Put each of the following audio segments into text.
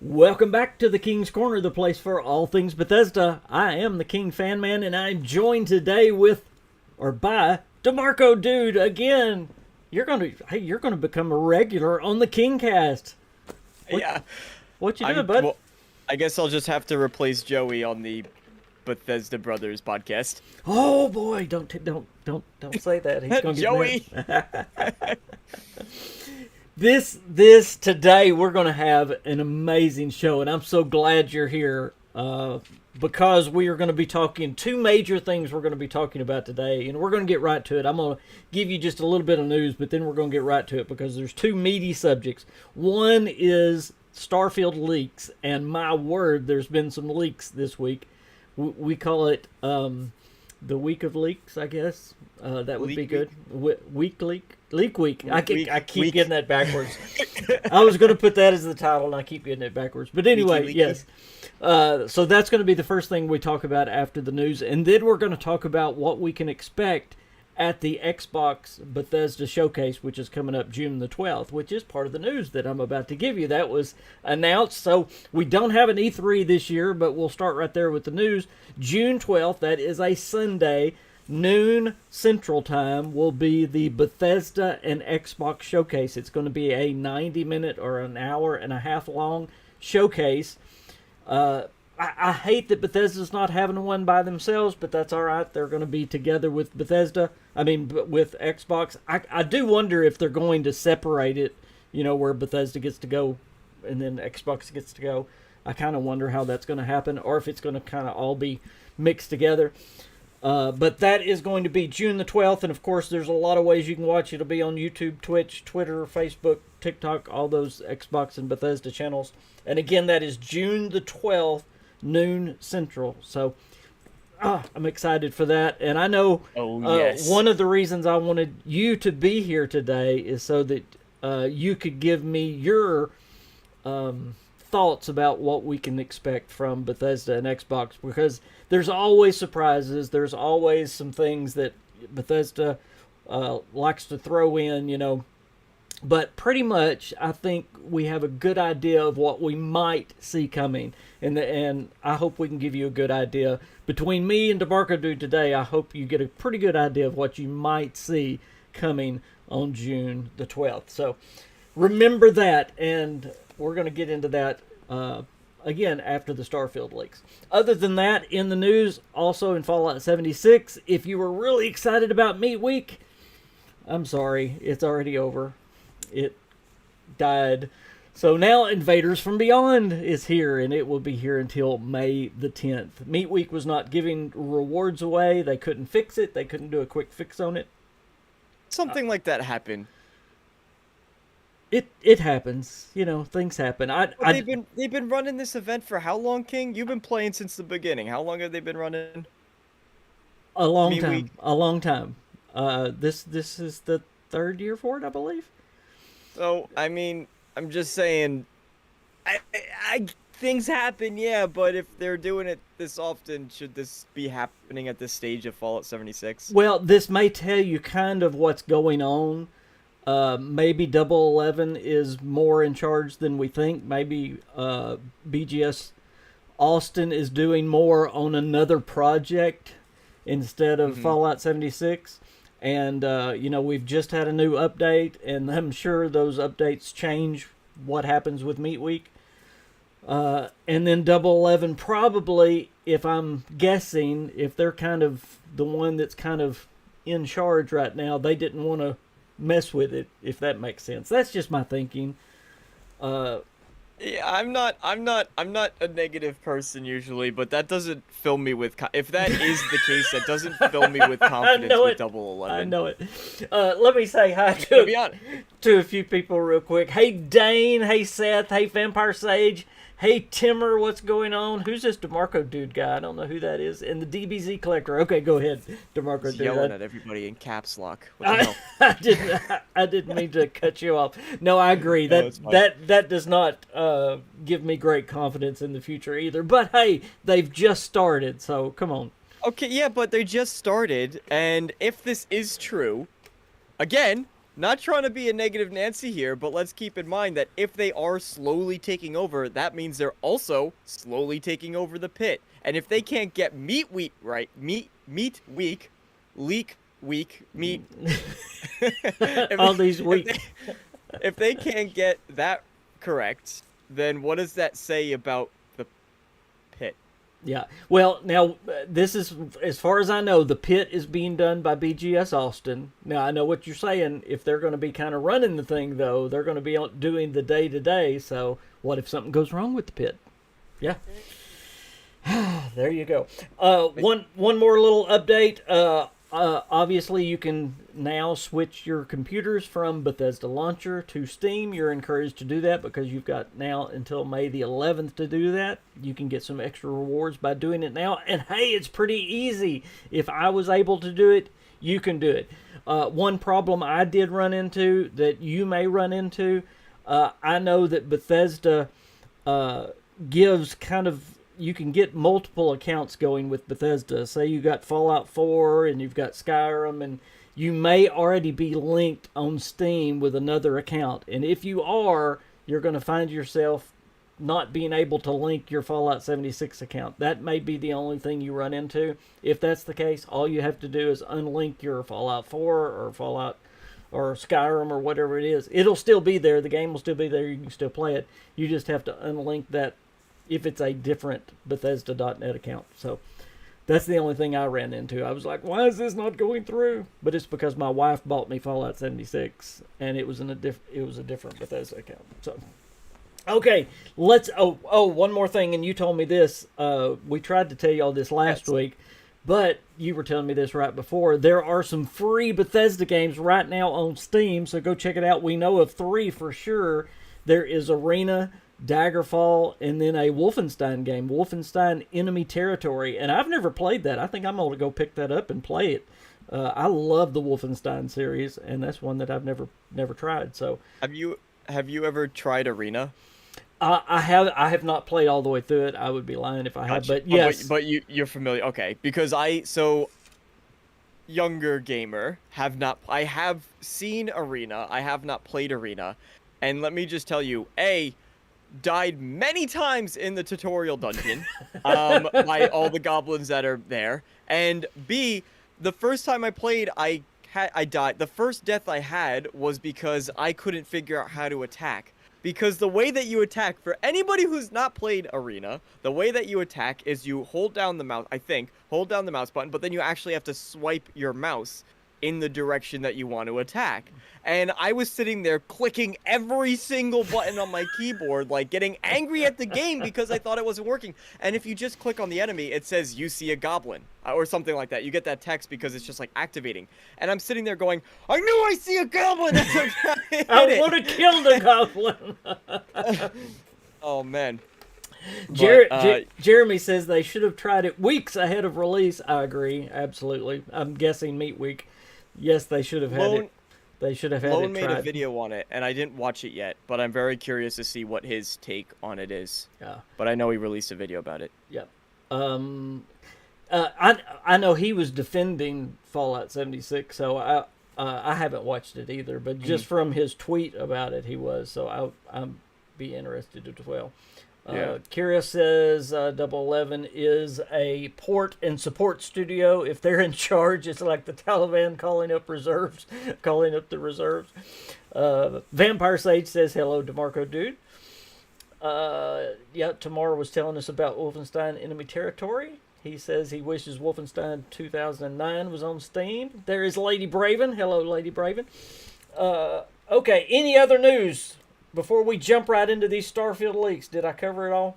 Welcome back to the King's Corner, the place for all things Bethesda. I am the KingFanMan, and I'm joined today by DeMarco Dude again. You're gonna become a regular on the KingCast. What you doing, bud? Well, I guess I'll just have to replace Joey on the Bethesda Brothers podcast. Oh boy, don't say that. He's gonna get Joey. mad. This today we're gonna have an amazing show, and I'm so glad you're here because we are going to be talking two major things we're going to be talking about today, and we're going to get right to it. I'm going to give you just a little bit of news, but then we're going to get right to it because there's two meaty subjects. One is Starfield Leaks, and my word, there's been some leaks this week. We call it the week of leaks, I guess. That would be good. Leak week. I keep getting that backwards. I was going to put that as the title, and I keep getting it backwards. But anyway, Leaky. yes. So that's going to be the first thing we talk about after the news. And then we're going to talk about what we can expect at the Xbox Bethesda Showcase, which is coming up June the 12th, which is part of the news that I'm about to give you. That was announced. So we don't have an E3 this year, but we'll start right there with the news. June 12th, that is a Sunday, noon Central Time, will be the Bethesda and Xbox Showcase. It's going to be a 90-minute or an hour and a half long showcase. I hate that Bethesda's not having one by themselves, but that's all right. They're going to be together with with Xbox. I do wonder if they're going to separate it, where Bethesda gets to go and then Xbox gets to go. I kind of wonder how that's going to happen, or if it's going to kind of all be mixed together. But that is going to be June the 12th, and of course there's a lot of ways you can watch. It'll be on YouTube, Twitch, Twitter, Facebook, TikTok, all those Xbox and Bethesda channels. And again, that is June the 12th, noon Central. So I'm excited for that. And I know one of the reasons I wanted you to be here today is so that you could give me your thoughts about what we can expect from Bethesda and Xbox, because there's always surprises. There's always some things that Bethesda likes to throw in, But pretty much, I think we have a good idea of what we might see coming, and I hope we can give you a good idea. Between me and DeMarco Dude today, I hope you get a pretty good idea of what you might see coming on June the 12th. So remember that, and we're going to get into that again after the Starfield leaks. Other than that, in the news, also in Fallout 76, if you were really excited about Meat Week, I'm sorry, it's already over. It died. So now Invaders from Beyond is here, and it will be here until May the 10th. Meat Week was not giving rewards away. They couldn't fix it. They couldn't do a quick fix on it. Something like that happened. It happens. Things happen. They've been running this event for how long, King? You've been playing since the beginning. How long have they been running? A long time. A long time. This is the third year for it, I believe. So, I'm just saying, things happen, yeah, but if they're doing it this often, should this be happening at this stage of Fallout 76? Well, this may tell you kind of what's going on. Maybe Double 11 is more in charge than we think. Maybe BGS Austin is doing more on another project instead of Fallout 76. And, we've just had a new update, and I'm sure those updates change what happens with Meat Week. And then Double 11 probably, if I'm guessing, if they're kind of the one that's kind of in charge right now, they didn't want to mess with it, if that makes sense. That's just my thinking. Yeah, I'm not a negative person usually, but that doesn't fill me with if that is the case, that doesn't fill me with confidence with Double 11. I know it. Let me say hi to a few people real quick. Hey Dane, hey Seth, hey Vampire Sage, hey Timmer, what's going on? Who's this DeMarco Dude guy? I don't know who that is. And the DBZ Collector. Okay, go ahead, DeMarco Dude. Yelling at everybody in caps lock. What the hell? I didn't mean to cut you off. No, I agree. That does not give me great confidence in the future either. But hey, they've just started, so come on. Okay, yeah, but they just started, and if this is true, again, not trying to be a negative Nancy here, but let's keep in mind that if they are slowly taking over, that means they're also slowly taking over the pit. And if they can't get meat week right, meat week, leak week, meat. All these weeks. If they can't get that correct, then what does that say about the pit? Yeah. Well, now, this is, as far as I know, the pit is being done by BGS Austin. Now, I know what you're saying. If they're going to be kind of running the thing, though, they're going to be doing the day-to-day. So what if something goes wrong with the pit? Yeah. There you go. One more little update. Obviously, you can now switch your computers from Bethesda Launcher to Steam. You're encouraged to do that because you've got now until May the 11th to do that. You can get some extra rewards by doing it now. And hey, it's pretty easy. If I was able to do it, you can do it. One problem I did run into that you may run into, I know that Bethesda gives kind of, you can get multiple accounts going with Bethesda. Say you got Fallout 4 and you've got Skyrim, and you may already be linked on Steam with another account. And if you are, you're going to find yourself not being able to link your Fallout 76 account. That may be the only thing you run into. If that's the case, all you have to do is unlink your Fallout 4 or Fallout or Skyrim or whatever it is. It'll still be there. The game will still be there. You can still play it. You just have to unlink that if it's a different Bethesda.net account. So that's the only thing I ran into. I was like, why is this not going through? But it's because my wife bought me Fallout 76, and it was a different Bethesda account. So, okay, let's. One more thing, and you told me this. We tried to tell you all this last week, but you were telling me this right before. There are some free Bethesda games right now on Steam, so go check it out. We know of 3 for sure. There is Arena, Daggerfall, and then a Wolfenstein game, Wolfenstein Enemy Territory. And I've never played that. I think I'm going to go pick that up and play it. I love the Wolfenstein series, and that's one that I've never tried. So have you ever tried Arena? I have not played all the way through it. I would be lying if I had, but yes. But you're familiar, okay? Because younger gamer, I have seen Arena. I have not played Arena, and let me just tell you, died many times in the tutorial dungeon by all the goblins that are there, and B, the first time I played, I died. The first death I had was because I couldn't figure out how to attack. Because the way that you attack, for anybody who's not played Arena, the way that you attack is you hold down the mouse, hold down the mouse button, but then you actually have to swipe your mouse in the direction that you want to attack. And I was sitting there clicking every single button on my keyboard, like getting angry at the game because I thought it wasn't working. And if you just click on the enemy, it says you see a goblin or something like that. You get that text because it's just like activating. And I'm sitting there going, I knew I see a goblin. I would have killed a goblin. Oh man. Jeremy says they should have tried it weeks ahead of release. I agree, absolutely. I'm guessing Meat Week. Yes, they should have had it. They should have had it tried. Lone made a video on it, and I didn't watch it yet, but I'm very curious to see what his take on it is. Yeah. But I know he released a video about it. Yeah. I know he was defending Fallout 76, so I haven't watched it either, but just from his tweet about it, he was. So I'd be interested as well. Yeah. Kira says 011 is a port and support studio. If they're in charge, it's like the Taliban calling up the reserves. Vampire Sage says hello, DeMarco dude. Tamar was telling us about Wolfenstein Enemy Territory. He says he wishes Wolfenstein 2009 was on Steam. There is Lady Braven. Hello, Lady Braven. Okay, any other news before we jump right into these Starfield leaks? Did I cover it all?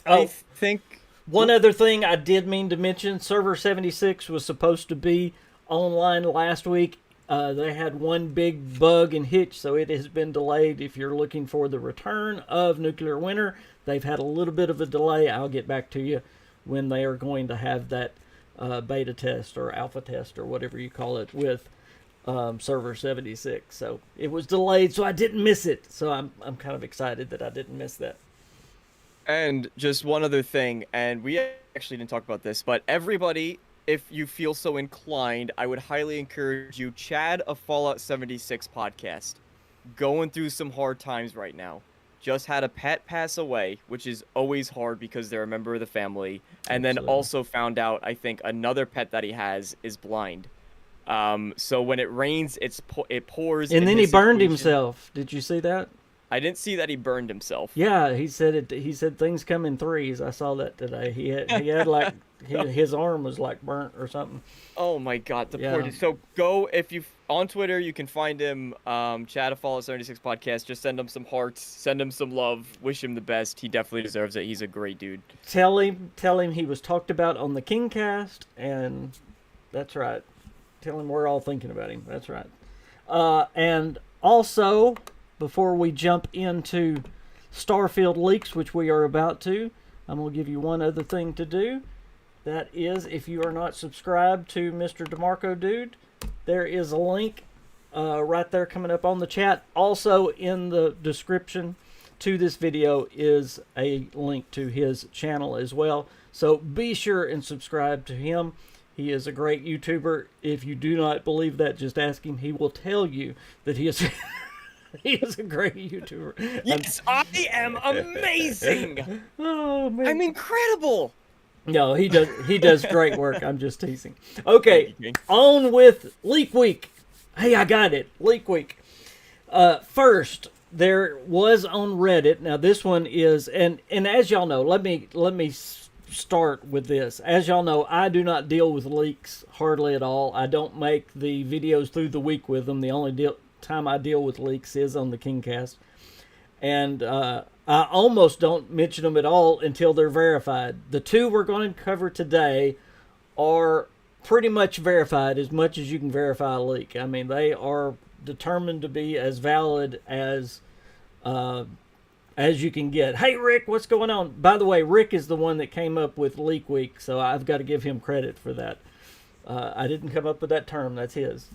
I think... One other thing I did mean to mention, Server 76 was supposed to be online last week. They had one big bug and hitch, so it has been delayed. If you're looking for the return of Nuclear Winter, they've had a little bit of a delay. I'll get back to you when they are going to have that beta test or alpha test or whatever you call it with Server 76. So it was delayed, so I didn't miss it. So I'm kind of excited that I didn't miss that. And just one other thing, and we actually didn't talk about this, but everybody if you feel so inclined, I would highly encourage you, Chad, a Fallout 76 podcast, going through some hard times right now. Just had a pet pass away, which is always hard because they're a member of the family, and then Absolutely. also found out, I think, another pet that he has is blind. So when it rains, it pours. And in then he his burned situation. himself. Did you see that? I didn't see that he burned himself. Yeah, he said it. He said things come in threes. I saw that today. He had like his arm was like burnt or something. Oh my God, the Yeah. poor dude. So go, if you on Twitter, you can find him. Chad of Fallout 76 podcast. Just send him some hearts, send him some love, wish him the best. He definitely deserves it. He's a great dude. Tell him he was talked about on the KingCast, and that's right. Tell him we're all thinking about him. That's right. And also, before we jump into Starfield Leaks, which we are about to, I'm going to give you one other thing to do. That is, if you are not subscribed to Mr. DeMarco Dude, there is a link right there coming up on the chat. Also, in the description to this video is a link to his channel as well. So be sure and subscribe to him. He is a great YouTuber. If you do not believe that, just ask him. He will tell you that he is he is a great YouTuber. Yes, I am amazing. Oh man, I'm incredible. no, he does great work. I'm just teasing. Okay, Thank you, King. on with Leak Week. Hey, I got it. Leak Week. First, there was on Reddit. Now this one is, and as y'all know, let me start with this. As y'all know, I do not deal with leaks hardly at all. I don't make the videos through the week with them. The only time I deal with leaks is on the KingCast. And I almost don't mention them at all until they're verified. The two we're going to cover today are pretty much verified, as much as you can verify a leak. I mean, they are determined to be as valid as you can get. Hey, Rick, what's going on? By the way, Rick is the one that came up with Leak Week, so I've got to give him credit for that. I didn't come up with that term. That's his.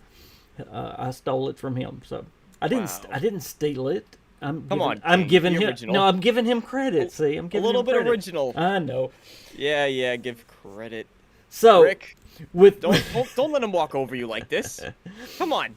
I stole it from him. So I didn't. Wow. I didn't steal it. I'm King, giving the him. original. No, I'm giving him credit. See, I'm giving A little him bit credit. original. I know. Yeah, give credit. So Rick, with don't let him walk over you like this. Come on.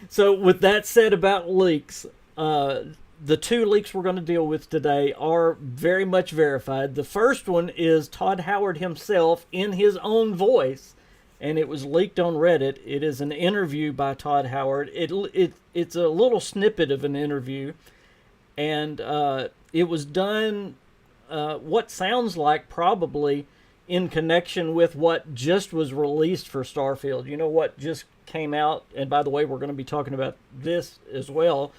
So with that said about leaks, the two leaks we're going to deal with today are very much verified. The first one is Todd Howard himself in his own voice, and it was leaked on Reddit. It is an interview by Todd Howard. It's a little snippet of an interview, and it was done what sounds like probably in connection with what just was released for Starfield. You know what just came out, and by the way, we're going to be talking about this as well,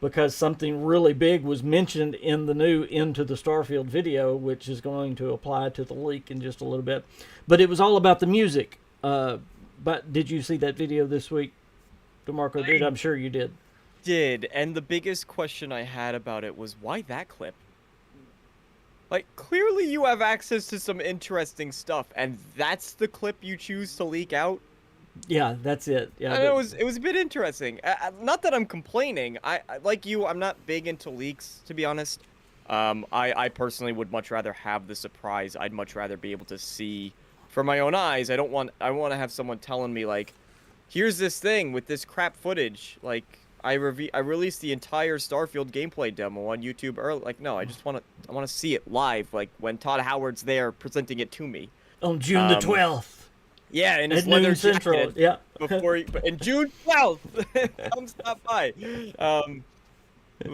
because something really big was mentioned in the new Into the Starfield video, which is going to apply to the leak in just a little bit. But it was all about the music. But did you see that video this week, DeMarco? Dude, I'm sure you did. And the biggest question I had about it was, why that clip? Like, clearly you have access to some interesting stuff, and that's the clip you choose to leak out? Yeah, that's it. Yeah, And it was a bit interesting. Not that I'm complaining. I like you, I'm not big into leaks, to be honest. I personally would much rather have the surprise. I'd much rather be able to see for my own eyes. I want to have someone telling me, like, here's this thing with this crap footage. Like, I released the entire Starfield gameplay demo on YouTube early. Like, no, I want to see it live, like when Todd Howard's there presenting it to me on June the 12th. Yeah, in his At leather noon Central. jacket. Yeah. In June 12th, come stop by.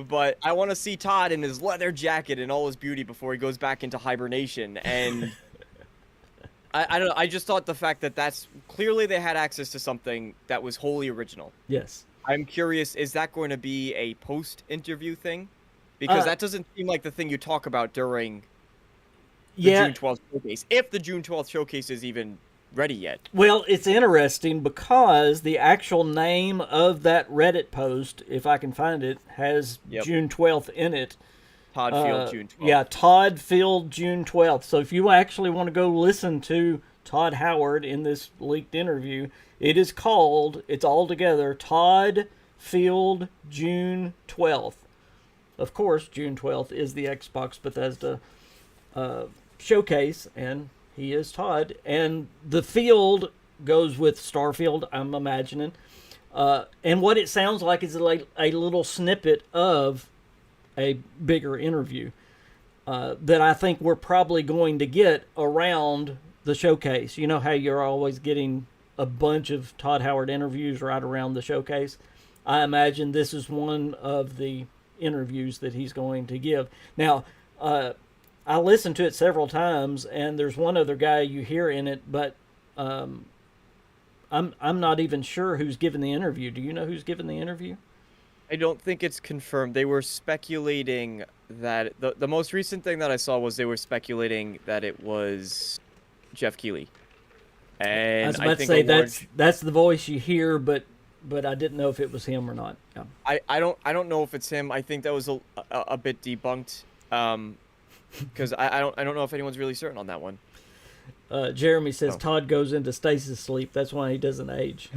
But I want to see Todd in his leather jacket in all his beauty before he goes back into hibernation. And I don't know. I just thought the fact that that's clearly they had access to something that was wholly original. Yes. I'm curious, is that going to be a post-interview thing? Because that doesn't seem like the thing you talk about during the June 12th showcase. If the June 12th showcase is even ready yet. Well, it's interesting because the actual name of that Reddit post, if I can find it, has June 12th in it. Todd Field, June 12th. Yeah, Todd Field, June 12th. So if you actually want to go listen to Todd Howard in this leaked interview, it's all together, Todd Field, June 12th. Of course, June 12th is the Xbox Bethesda showcase, and He is Todd. And the field goes with Starfield, I'm imagining. And what it sounds like is like a little snippet of a bigger interview that I think we're probably going to get around the showcase. You know how you're always getting a bunch of Todd Howard interviews right around the showcase? I imagine this is one of the interviews that he's going to give. Now, I listened to it several times, and there's one other guy you hear in it, but I'm not even sure who's giving the interview. Do you know who's giving the interview? I don't think it's confirmed. They were speculating that the most recent thing that I saw was they were speculating that it was Jeff Keighley. And I was about to say that's the voice you hear, but I didn't know if it was him or not. Yeah. I don't know if it's him. I think that was a bit debunked. Because I don't know if anyone's really certain on that one. Jeremy says Todd goes into stasis sleep. That's why he doesn't age.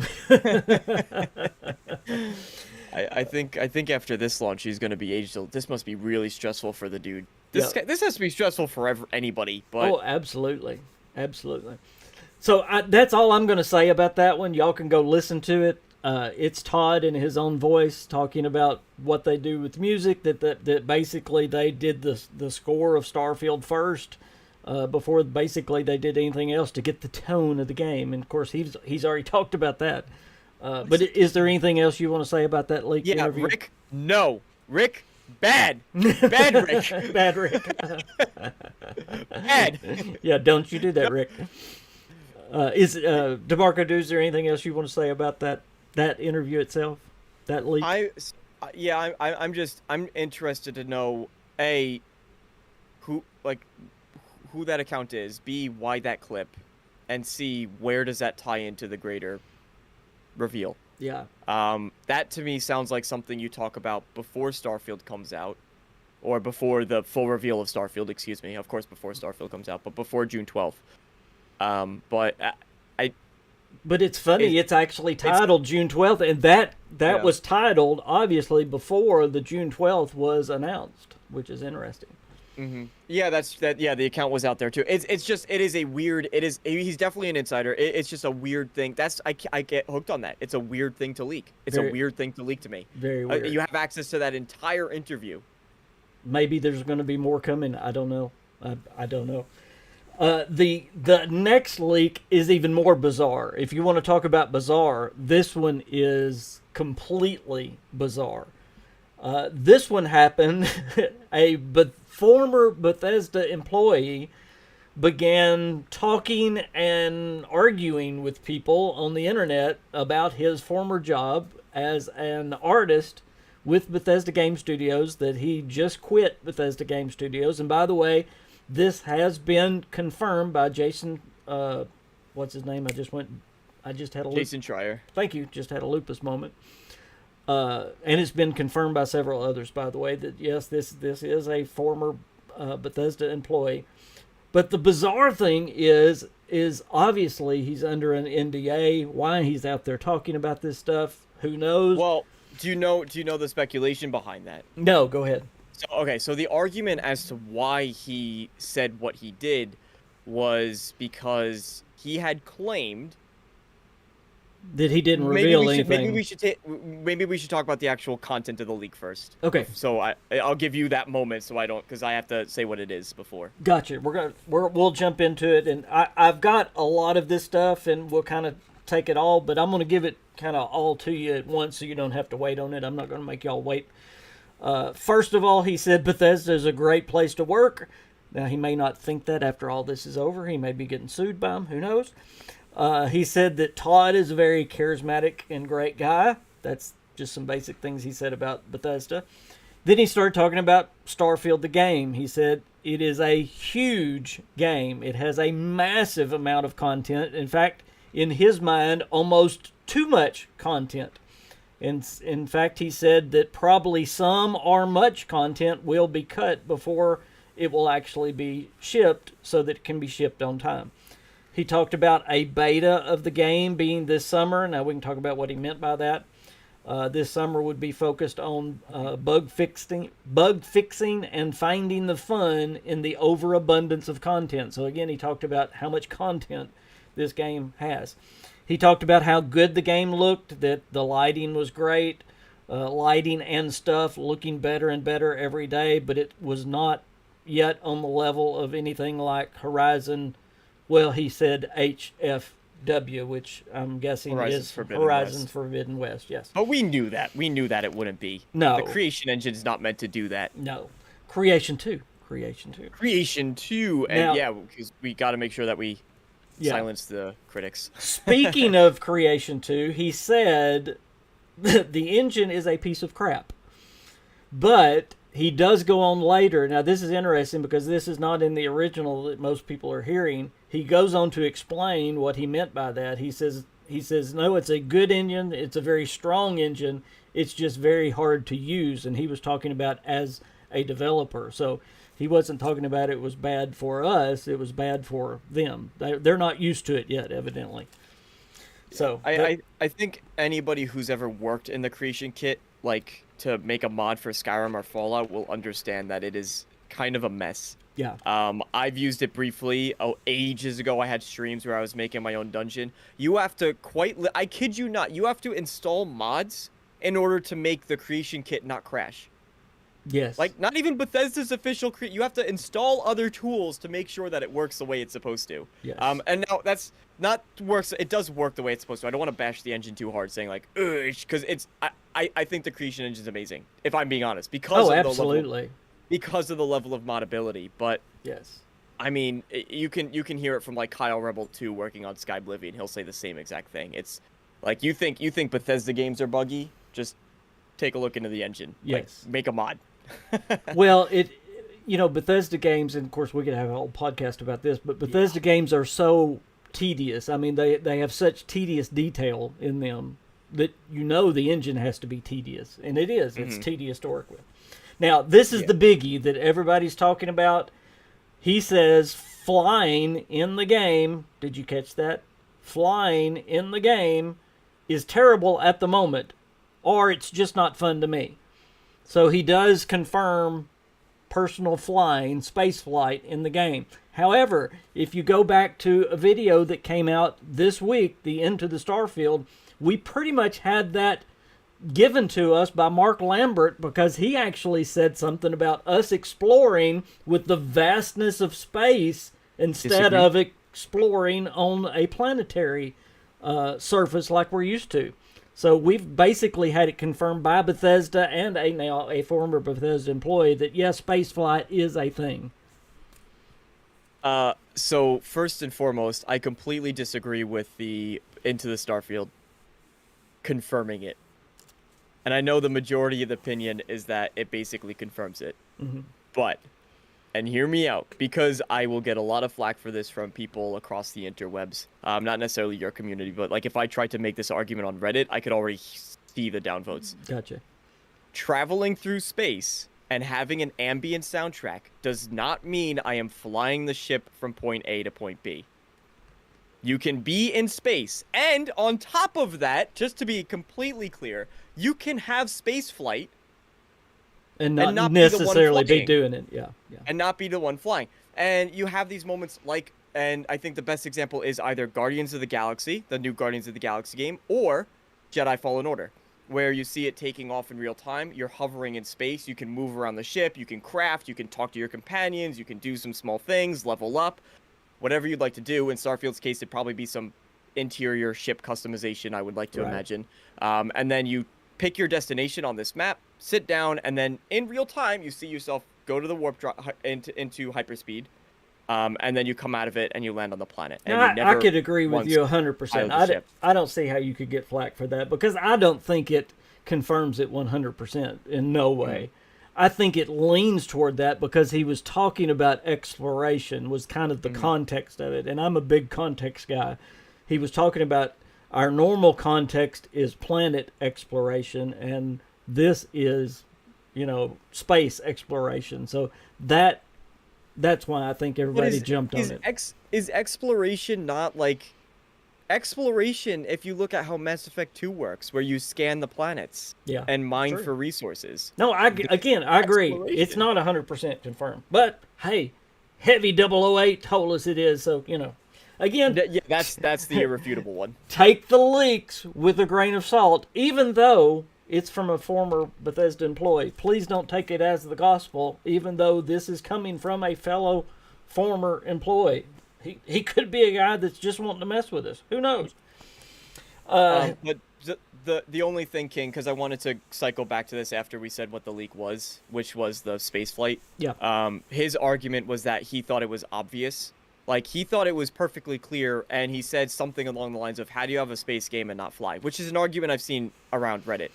I think after this launch he's going to be aged. This must be really stressful for the dude. This has to be stressful for anybody. But absolutely. So that's all I'm going to say about that one. Y'all can go listen to it. It's Todd in his own voice talking about what they do with music, that basically they did the score of Starfield first before basically they did anything else to get the tone of the game. And, of course, he's already talked about that. But is there anything else you want to say about that leaked interview? Rick, no. Rick, bad. Bad Rick. Bad Rick. Bad. Yeah, don't you do that, Rick. DeMarco, is there anything else you want to say about that interview itself, that leak? I'm interested to know who that account is, B, why that clip, and C, where does that tie into the greater reveal? Yeah. That to me sounds like something you talk about before Starfield comes out, or before the full reveal of Starfield. Excuse me, of course before Starfield comes out, but before June 12th. But it's funny, it's actually titled June 12th, and that was titled, obviously, before the June 12th was announced, which is interesting. Mm-hmm. Yeah, the account was out there, too. He's definitely an insider. It's just a weird thing. I get hooked on that. It's a weird thing to leak. It's a weird thing to leak to me. Very weird. You have access to that entire interview. Maybe there's going to be more coming. I don't know. I don't know. The next leak is even more bizarre. If you want to talk about bizarre, this one is completely bizarre. This one happened. A former Bethesda employee began talking and arguing with people on the internet about his former job as an artist with Bethesda Game Studios, that he just quit Bethesda Game Studios. And by the way, this has been confirmed by Jason, what's his name? I just had a Jason Schreier. Thank you. Just had a lupus moment. And it's been confirmed by several others, by the way, that yes, this is a former Bethesda employee. But the bizarre thing is obviously he's under an NDA. Why he's out there talking about this stuff, who knows? Well, do you know the speculation behind that? No, go ahead. So the argument as to why he said what he did was because he had claimed that he didn't reveal anything. Maybe we should talk about the actual content of the leak first. Okay. So I'll give you that moment because I have to say what it is before. Gotcha. We'll jump into it, and I've got a lot of this stuff, and we'll kind of take it all, but I'm going to give it kind of all to you at once, so you don't have to wait on it. I'm not going to make y'all wait. First of all, he said Bethesda is a great place to work. Now, he may not think that after all this is over. He may be getting sued by him. Who knows? He said that Todd is a very charismatic and great guy. That's just some basic things he said about Bethesda. Then he started talking about Starfield the game. He said it is a huge game. It has a massive amount of content. In fact, in his mind, almost too much content. And in fact, he said that probably some or much content will be cut before it will actually be shipped so that it can be shipped on time. He talked about a beta of the game being this summer. Now we can talk about what he meant by that. This summer would be focused on bug fixing, and finding the fun in the overabundance of content. So again, he talked about how much content this game has. He talked about how good the game looked, that the lighting was great, lighting and stuff looking better and better every day, but it was not yet on the level of anything like Horizon. Well, he said HFW, which I'm guessing is Horizon Forbidden West. Yes, but we knew that. We knew that it wouldn't be. No, the Creation Engine's not meant to do that. No, Creation 2, and now, yeah, because we got to make sure that we silence the critics. Speaking of Creation 2, he said that the engine is a piece of crap. But he does go on later. Now, this is interesting because this is not in the original that most people are hearing. He goes on to explain what he meant by that. He says, no, it's a good engine. It's a very strong engine. It's just very hard to use. And he was talking about as a developer. So he wasn't talking about it was bad for us. It was bad for them. They're not used to it yet, evidently. So I think anybody who's ever worked in the Creation Kit, like to make a mod for Skyrim or Fallout, will understand that it is kind of a mess. Yeah. I've used it briefly. Ages ago, I had streams where I was making my own dungeon. You have to I kid you not, you have to install mods in order to make the Creation Kit not crash. Yes. Like, not even Bethesda's official you have to install other tools to make sure that it works the way it's supposed to. Yes. And now that's not works. It does work the way it's supposed to. I don't want to bash the engine too hard, saying like, ugh, because it's. I think the Creation Engine's amazing, if I'm being honest, because of absolutely. Because of the level of modability. But yes, I mean, you can hear it from like Kyle Rebel 2 working on Skyblivion. He'll say the same exact thing. It's like you think Bethesda games are buggy, just take a look into the engine. Yes. Like, make a mod. Well, Bethesda games, and of course we could have a whole podcast about this, but Bethesda games are so tedious. I mean, they have such tedious detail in them that the engine has to be tedious, and it is. It's tedious to work with. Now, this is the biggie that everybody's talking about. He says flying in the game, did you catch that? Flying in the game is terrible at the moment, or it's just not fun to me. So he does confirm personal flying, space flight in the game. However, if you go back to a video that came out this week, the Into the Starfield, we pretty much had that given to us by Mark Lambert, because he actually said something about us exploring with the vastness of space instead of exploring on a planetary surface like we're used to. So we've basically had it confirmed by Bethesda and a former Bethesda employee that yes, spaceflight is a thing. So first and foremost, I completely disagree with the Into the Starfield confirming it. And I know the majority of the opinion is that it basically confirms it. Mm-hmm. But, and hear me out, because I will get a lot of flack for this from people across the interwebs. Not necessarily your community, but like if I tried to make this argument on Reddit, I could already see the downvotes. Gotcha. Traveling through space and having an ambient soundtrack does not mean I am flying the ship from point A to point B. You can be in space, and on top of that, just to be completely clear, you can have space flight and not necessarily be doing it. Yeah. And not be the one flying. And you have these moments like, and I think the best example is either Guardians of the Galaxy, the new Guardians of the Galaxy game, or Jedi Fallen Order, where you see it taking off in real time. You're hovering in space. You can move around the ship. You can craft. You can talk to your companions. You can do some small things, level up, whatever you'd like to do. In Starfield's case, it'd probably be some interior ship customization, I would like to imagine. And then you pick your destination on this map, sit down, and then in real time, you see yourself go to the warp drop into hyperspeed, and then you come out of it and you land on the planet. And I could agree with you 100%. I don't see how you could get flack for that, because I don't think it confirms it 100% in no way. I think it leans toward that because he was talking about exploration was kind of the context of it, and I'm a big context guy. He was talking about our normal context is planet exploration, and this is, space exploration. So that's why I think everybody jumped on it. Is exploration not like exploration, if you look at how Mass Effect 2 works, where you scan the planets Yeah, and mine true. for resources. No, I agree. It's Exploration. not 100% confirmed. But, hey, Heavy 008 told us it is, so, Again, Yeah, that's the irrefutable one. take the leaks with a grain of salt, even though it's from a former Bethesda employee. Please don't take it as the gospel, even though this is coming from a fellow former employee. He could be a guy that's just wanting to mess with us. Who knows? But the only thing, King, because I wanted to cycle back to this after we said what the leak was, which was the space flight. Yeah. His argument was that he thought it was obvious. Like, he thought it was perfectly clear, and he said something along the lines of, how do you have a space game and not fly? Which is an argument I've seen around Reddit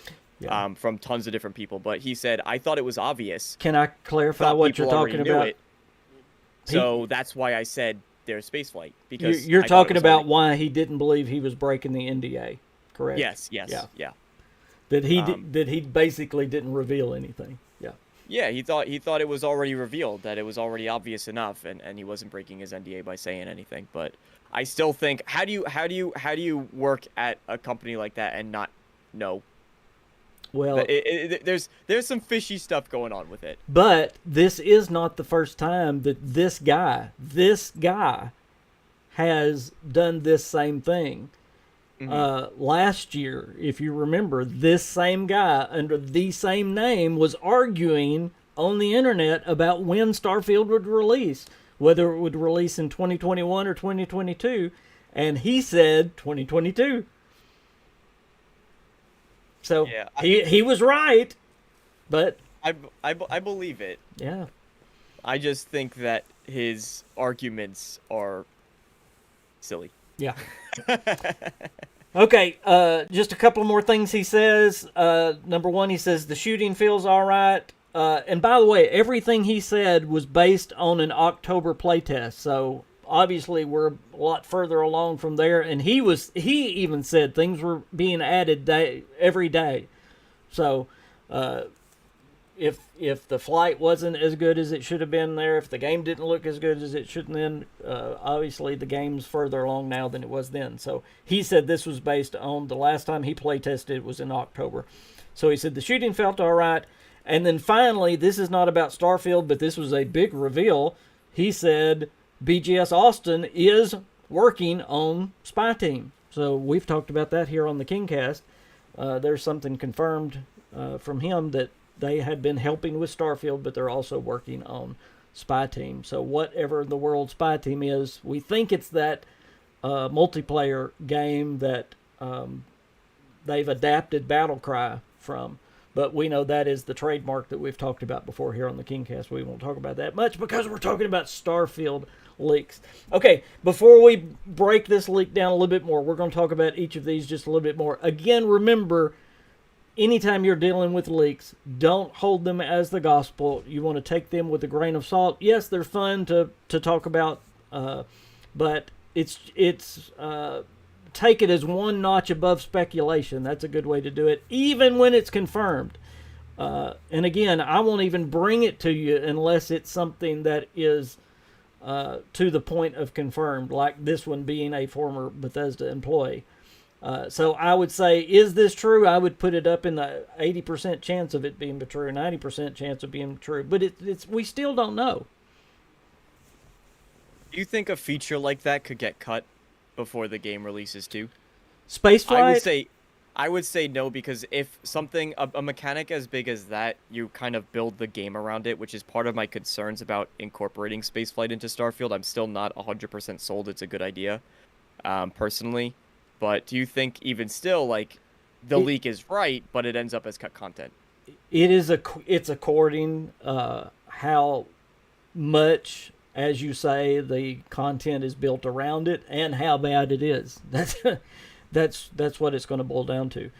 from tons of different people. But he said, I thought it was obvious. Can I clarify Thought what you're people already talking knew about? it. So that's why I said there's space flight. Because You're I thought it talking was about already- why he didn't believe he was breaking the NDA, correct? Yes, yeah. That he basically didn't reveal anything. Yeah. Yeah, he thought it was already revealed, that it was already obvious enough, and he wasn't breaking his NDA by saying anything. But I still think, how do you work at a company like that and not know? Well, There's some fishy stuff going on with it. but this is not the first time that this guy has done this same thing. Last year, if you remember, this same guy under the same name was arguing on the internet about when Starfield would release, whether it would release in 2021 or 2022, and he said 2022. So Yeah, he was right, but I believe it. yeah. I just think that his arguments are silly. Yeah. Okay, just a couple more things he says. Number one, he says the shooting feels all right. And by the way, everything he said was based on an October playtest. So obviously we're a lot further along from there. And he even said things were being added every day. So if the flight wasn't as good as it should have been there, if the game didn't look as good as it should have been, obviously the game's further along now than it was then. So he said this was based on the last time he play tested was in October. So he said the shooting felt all right. And then finally, this is not about Starfield, but this was a big reveal. He said BGS Austin is working on Spy Team. So we've talked about that here on the KingCast. There's something confirmed from him that they had been helping with Starfield, but they're also working on Spy Team. So whatever the world Spy Team is, we think it's that multiplayer game that they've adapted Battlecry from. But we know that is the trademark that we've talked about before here on the KingCast. We won't talk about that much because we're talking about Starfield Leaks. Okay, before we break this leak down a little bit more, we're going to talk about each of these just a little bit more. Again, remember, anytime you're dealing with leaks, don't hold them as the gospel. You want to take them with a grain of salt. Yes, they're fun to talk about, but it's take it as one notch above speculation. That's a good way to do it, even when it's confirmed. And again, I won't even bring it to you unless it's something that is to the point of confirmed, like this one being a former Bethesda employee. So I would say, is this true? I would put it up in the 80% chance of it being true, 90% chance of being true. But it's we still don't know. Do you think a feature like that could get cut before the game releases too? Spaceflight? I would say no, because if something, a mechanic as big as that, you kind of build the game around it, which is part of my concerns about incorporating spaceflight into Starfield. I'm still not 100% sold it's a good idea, personally. But do you think even still, like, the leak is right, but it ends up as cut content? It's according how much, as you say, the content is built around it and how bad it is. That's what it's going to boil down to.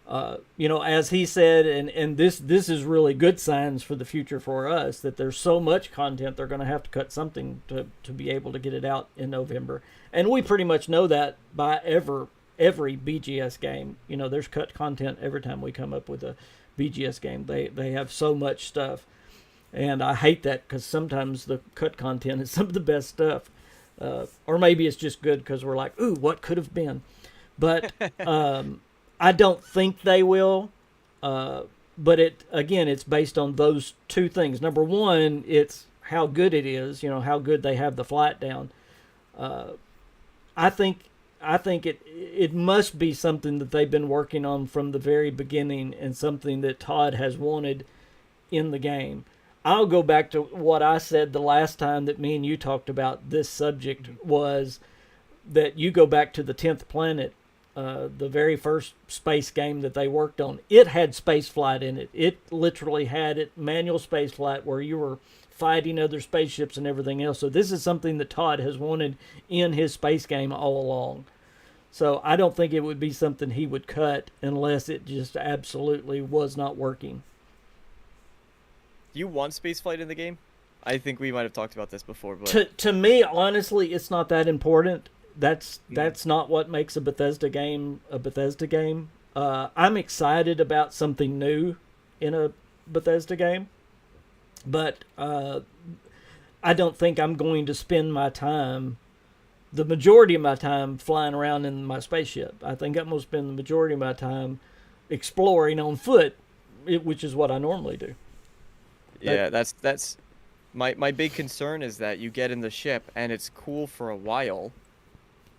As he said, and this is really good signs for the future for us, that there's so much content they're going to have to cut something to be able to get it out in November. And we pretty much know that by every BGS game. There's cut content every time we come up with a BGS game. They have so much stuff. And I hate that because sometimes the cut content is some of the best stuff. Or maybe it's just good because we're like, ooh, what could have been? But I don't think they will. But it's based on those two things. Number one, it's how good it is. How good they have the flight down. I think it must be something that they've been working on from the very beginning, and something that Todd has wanted in the game. I'll go back to what I said the last time that me and you talked about this subject, was that you go back to the 10th Planet, the very first space game that they worked on. It had space flight in it. It literally had manual space flight where you were fighting other spaceships and everything else. So this is something that Todd has wanted in his space game all along. So I don't think it would be something he would cut unless it just absolutely was not working. Do you want spaceflight in the game? I think we might have talked about this before, but to me, honestly, it's not that important. That's not what makes a Bethesda game a Bethesda game. I'm excited about something new in a Bethesda game, but I don't think I'm going to spend the majority of my time flying around in my spaceship. I think I'm going to spend the majority of my time exploring on foot, which is what I normally do. Yeah, that's my big concern is that you get in the ship and it's cool for a while.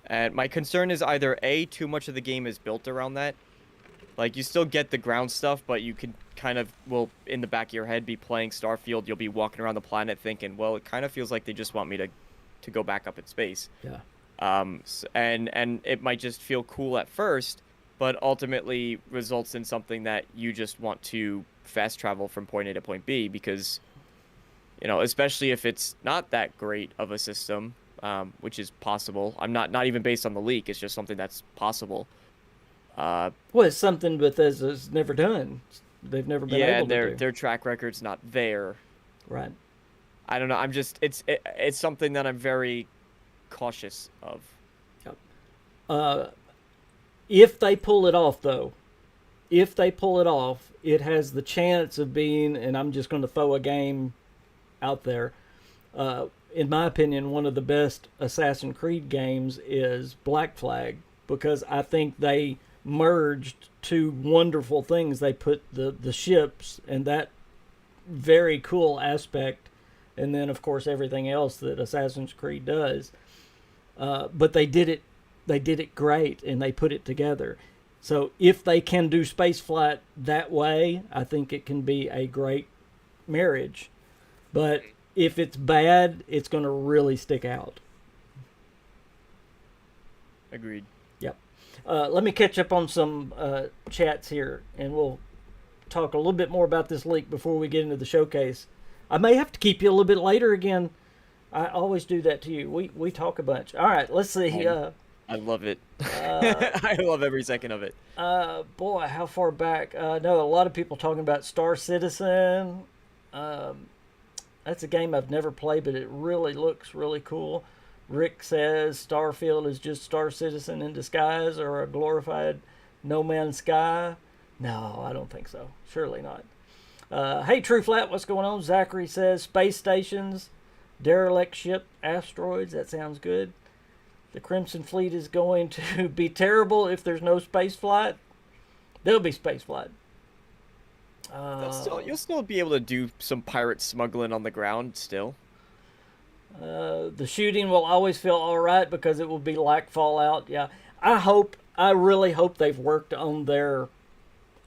And my concern is either A, too much of the game is built around that. Like, you still get the ground stuff, but you can kind of, in the back of your head, be playing Starfield. You'll be walking around the planet thinking, well, it kind of feels like they just want me to go back up in space. Yeah. And it might just feel cool at first, but ultimately results in something that you just want to fast travel from point A to point B, because, especially if it's not that great of a system, which is possible. I'm not even based on the leak. It's just something that's possible. Well, it's something Bethesda's never done. They've never been able to do. Their track record's not there. Right. I don't know. It's something that I'm very cautious of. Yep. If they pull it off, though, it has the chance of being, and I'm just going to throw a game out there, in my opinion, one of the best Assassin's Creed games is Black Flag, because I think they merged two wonderful things. They put the ships and that very cool aspect, and then, of course, everything else that Assassin's Creed does. But they did it great, and they put it together. So if they can do spaceflight that way, I think it can be a great marriage. But if it's bad, it's going to really stick out. Agreed. Yep. Let me catch up on some chats here, and we'll talk a little bit more about this leak before we get into the showcase. I may have to keep you a little bit later again. I always do that to you. We talk a bunch. All right, let's see. I love it. I love every second of it. Boy, how far back? No, a lot of people talking about Star Citizen. That's a game I've never played, but it really looks really cool. Rick says Starfield is just Star Citizen in disguise, or a glorified No Man's Sky. No, I don't think so. Surely not. Hey, True Flat, what's going on? Zachary says space stations, derelict ship, asteroids. That sounds good. The Crimson Fleet is going to be terrible if there's no space flight. There'll be space flight. You'll still be able to do some pirate smuggling on the ground still. The shooting will always feel all right because it will be like Fallout. Yeah, I really hope they've worked on their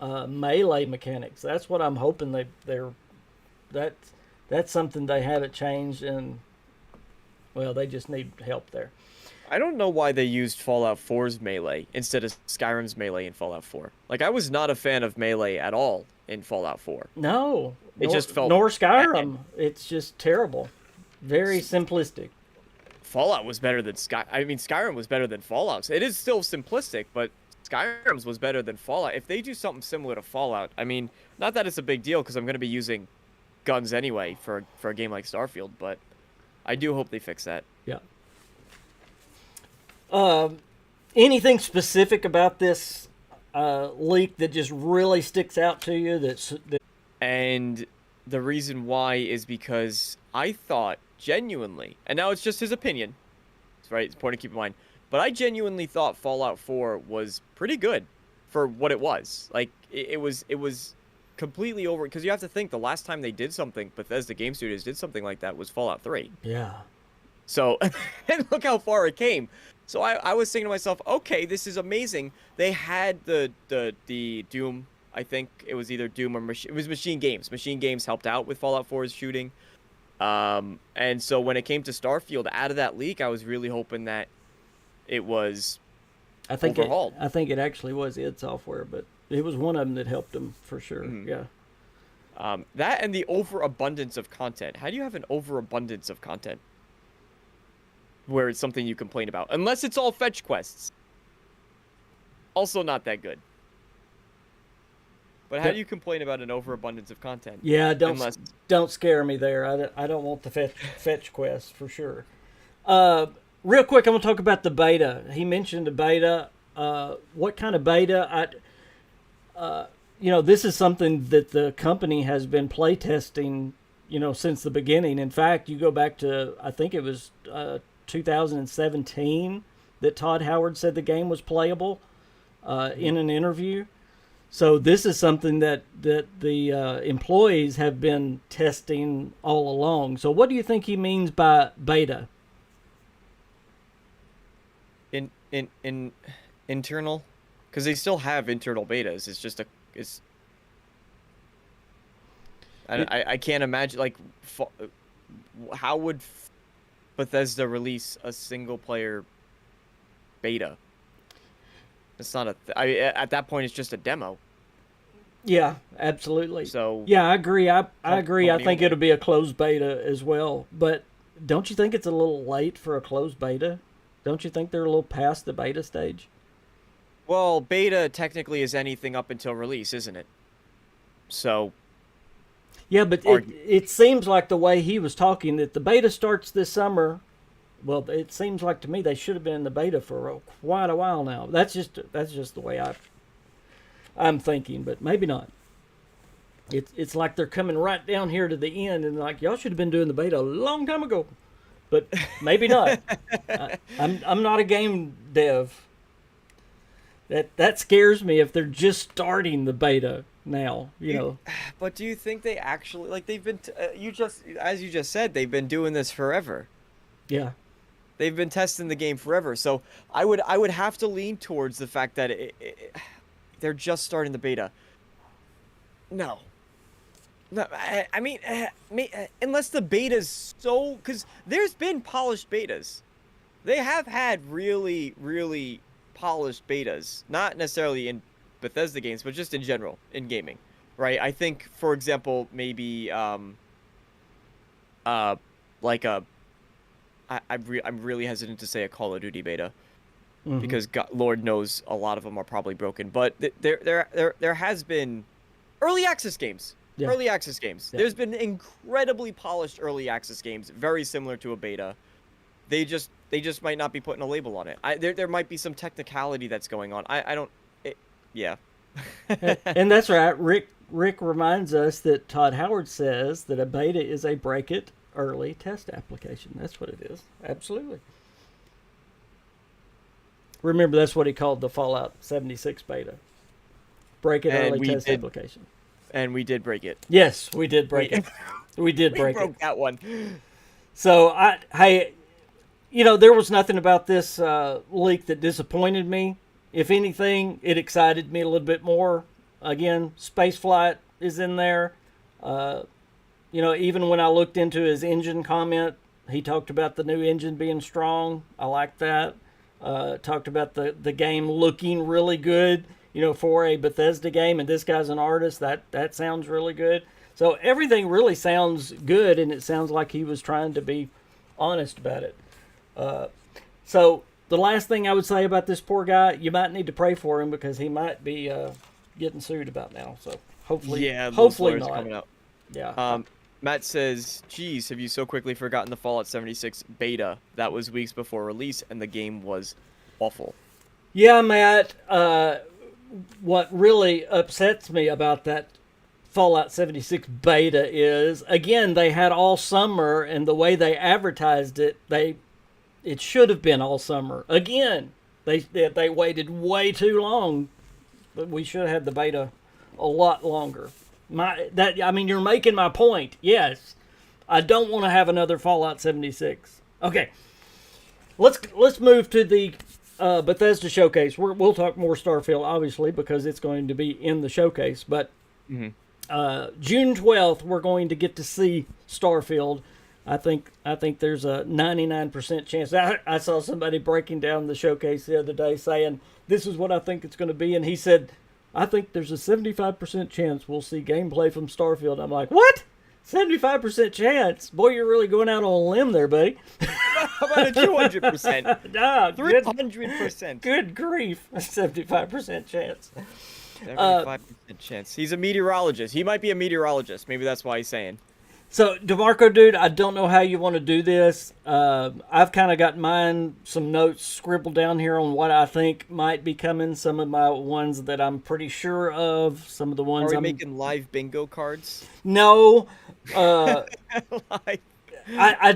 melee mechanics. That's what I'm hoping that's something they haven't changed, and well, they just need help there. I don't know why they used Fallout 4's melee instead of Skyrim's melee in Fallout 4. Like, I was not a fan of melee at all in Fallout 4. No. It just felt... Nor Skyrim. It's just terrible. Very simplistic. Fallout was better than Skyrim was better than Fallout. It is still simplistic, but Skyrim's was better than Fallout. If they do something similar to Fallout, not that it's a big deal because I'm going to be using guns anyway for a game like Starfield, but I do hope they fix that. Yeah. Anything specific about this leak that just really sticks out to you? And the reason why is because I thought genuinely, and now it's just his opinion, right? It's important to keep in mind. But I genuinely thought Fallout 4 was pretty good for what it was. Like, it was completely over, because you have to think the last time they did something, Bethesda Game Studios did something like that, was Fallout 3. Yeah. So, and look how far it came. So I was thinking to myself, okay, this is amazing. They had the Doom, I think it was either Doom or it was Machine Games. Machine Games helped out with Fallout 4's shooting. And so when it came to Starfield, out of that leak, I was really hoping that it was overhauled. I think it actually was id Software, but it was one of them that helped them for sure. Mm-hmm. Yeah. That and the overabundance of content. How do you have an overabundance of content where it's something you complain about? Unless it's all fetch quests. Also not that good. But how do you complain about an overabundance of content? Yeah, don't scare me there. I don't want the fetch quest for sure. Real quick, I'm going to talk about the beta. He mentioned the beta. What kind of beta? This is something that the company has been playtesting, since the beginning. In fact, you go back to, I think it was 2017 that Todd Howard said the game was playable in an interview. So this is something that the employees have been testing all along. So what do you think he means by beta? In internal, because they still have internal betas. It's just I can't imagine, like, how would Bethesda release a single player beta? It's not at that point, it's just a demo. Yeah, absolutely. So yeah, I agree. I agree. I think it'll be a closed beta as well. But don't you think it's a little late for a closed beta? Don't you think they're a little past the beta stage? Well, beta technically is anything up until release, isn't it? So yeah, but it seems like the way he was talking that the beta starts this summer. Well, it seems like to me they should have been in the beta for quite a while now. That's just the way I'm thinking, but maybe not. It's like they're coming right down here to the end, and like, y'all should have been doing the beta a long time ago, but maybe not. I'm not a game dev. That scares me if they're just starting the beta now. But do you think they actually, like, they've been as you just said, they've been doing this forever. Yeah. They've been testing the game forever, so I would have to lean towards the fact that they're just starting the beta. No, I mean, unless the beta's so, because there's been polished betas. They have had really, really polished betas, not necessarily in Bethesda games, but just in general in gaming, right? I think, for example, maybe like a. I'm really hesitant to say a Call of Duty beta, mm-hmm. because God, Lord knows a lot of them are probably broken. But there has been early access games. Yeah. Early access games. Yeah. There's been incredibly polished early access games, very similar to a beta. They just might not be putting a label on it. There might be some technicality that's going on. Yeah. And that's right. Rick reminds us that Todd Howard says that a beta is a break it early test application. That's what it is. Absolutely. Remember, that's what he called the Fallout 76 beta. Break it early test application. And we did break it. Yes, we did break it. We did break it. We broke that one. So, there was nothing about this leak that disappointed me. If anything, it excited me a little bit more. Again, spaceflight is in there. Even when I looked into his engine comment, he talked about the new engine being strong. I like that. Talked about the game looking really good, for a Bethesda game, and this guy's an artist. That sounds really good. So everything really sounds good, and it sounds like he was trying to be honest about it. So the last thing I would say about this poor guy, you might need to pray for him because he might be getting sued about now. So hopefully not. Coming out. Yeah. Matt says, geez, have you so quickly forgotten the Fallout 76 beta? That was weeks before release, and the game was awful. Yeah, Matt. What really upsets me about that Fallout 76 beta is, again, they had all summer, and the way they advertised it, It should have been all summer. Again, they waited way too long, but we should have had the beta a lot longer. You're making my point. Yes, I don't want to have another Fallout 76. Okay, let's move to the Bethesda showcase. We'll talk more Starfield, obviously, because it's going to be in the showcase. But June 12th, we're going to get to see Starfield. I think there's a 99% chance. I saw somebody breaking down the showcase the other day saying, this is what I think it's going to be. And he said, I think there's a 75% chance we'll see gameplay from Starfield. I'm like, what? 75% chance? Boy, you're really going out on a limb there, buddy. How about a 200%? 300%. Good grief. A 75% chance. 75% chance. He's a meteorologist. He might be a meteorologist. Maybe that's why he's saying. So, DeMarco, dude, I don't know how you want to do this. I've kind of got some notes scribbled down here on what I think might be coming. Some of my ones that I'm pretty sure of. Some of the ones Are we making live bingo cards? No. I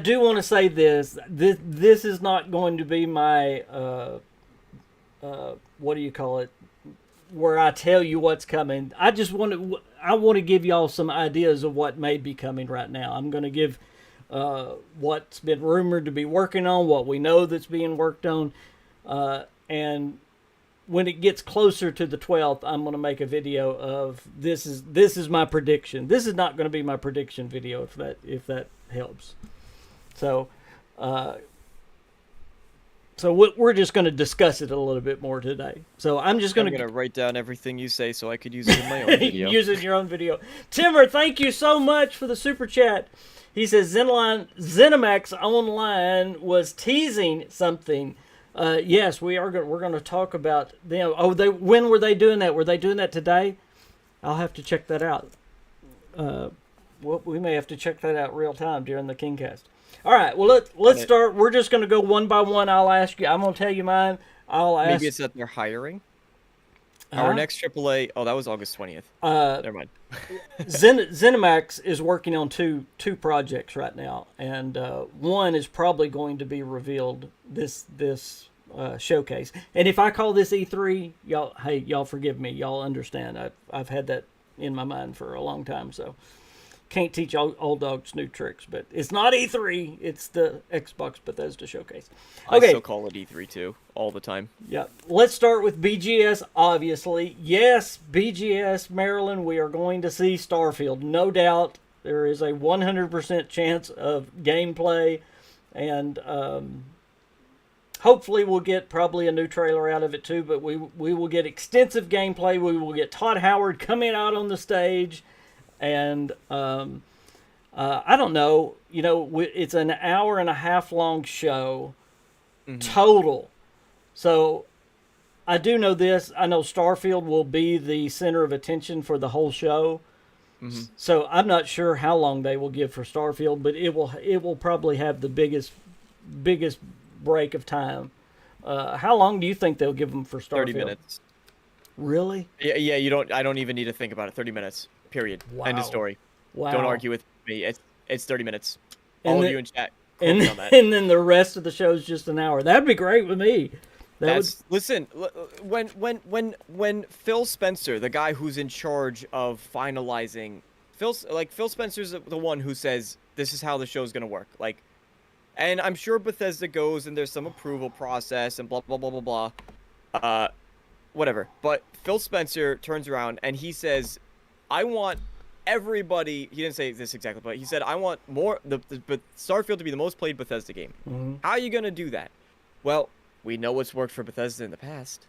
do want to say this. This is not going to be my, what do you call it? Where I tell you what's coming. I want to give y'all some ideas of what may be coming right now. I'm going to give what's been rumored to be working on, what we know that's being worked on, and when it gets closer to the 12th, I'm going to make a video of this is my prediction. This is not going to be my prediction video if that helps. So. So we're just going to discuss it a little bit more today. So I'm going to write down everything you say so I could use it in my own video. Use it in your own video. Timber, thank you so much for the super chat. He says Zenimax Online was teasing something. Yes, we're going to talk about them. Oh, when were they doing that? Were they doing that today? I'll have to check that out. We may have to check that out real time during the KingCast. All right, well, let's start. We're just going to go one by one. I'll ask you. I'm going to tell you mine. I'll ask. Maybe it's that they're hiring. Our next AAA. Oh, that was August 20th. Never mind. Zenimax is working on two projects right now, and one is probably going to be revealed this showcase. And if I call this E3, y'all forgive me. Y'all understand. I've had that in my mind for a long time, so. Can't teach old dogs new tricks, but it's not E3. It's the Xbox Bethesda showcase. Okay. I still call it E3 too, all the time. Yeah. Let's start with BGS, obviously. Yes, BGS, Maryland, we are going to see Starfield. No doubt. There is a 100% chance of gameplay, and hopefully we'll get probably a new trailer out of it too, but we will get extensive gameplay. We will get Todd Howard coming out on the stage. And I don't know, it's an hour and a half long show total. So I do know this. I know Starfield will be the center of attention for the whole show. Mm-hmm. So I'm not sure how long they will give for Starfield, but it will probably have the biggest break of time. How long do you think they'll give them for Starfield? 30 minutes. Really? Yeah. I don't even need to think about it. 30 minutes. Period. Wow. End of story. Wow. Don't argue with me. It's 30 minutes. All of you in chat. And then the rest of the show is just an hour. That'd be great with me. Listen, when Phil Spencer, the guy who's in charge of finalizing, Phil Spencer's the one who says this is how the show's gonna work. And I'm sure Bethesda goes and there's some approval process and blah blah blah blah blah. Whatever. But Phil Spencer turns around and he says, I want everybody. He didn't say this exactly, but he said, I want the Starfield to be the most played Bethesda game. Mm-hmm. How are you going to do that? Well, we know what's worked for Bethesda in the past.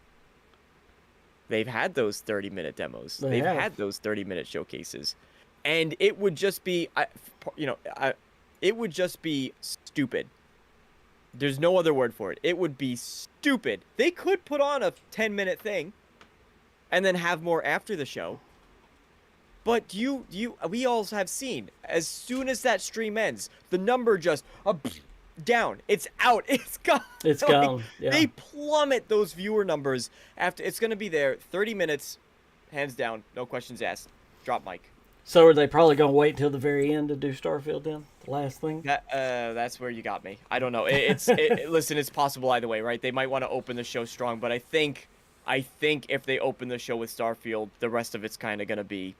They've had those 30-minute demos. They've had those 30-minute showcases. And it would just be, it would just be stupid. There's no other word for it. It would be stupid. They could put on a 10-minute thing and then have more after the show. But we all have seen, as soon as that stream ends, the number just down. It's out. It's gone. It's gone. Yeah. They plummet those viewer numbers after. It's going to be there 30 minutes, hands down, no questions asked. Drop mic. So are they probably going to wait till the very end to do Starfield then? The last thing? That's where you got me. I don't know. Listen, it's possible either way, right? They might want to open the show strong, but I think if they open the show with Starfield, the rest of it's kind of gonna be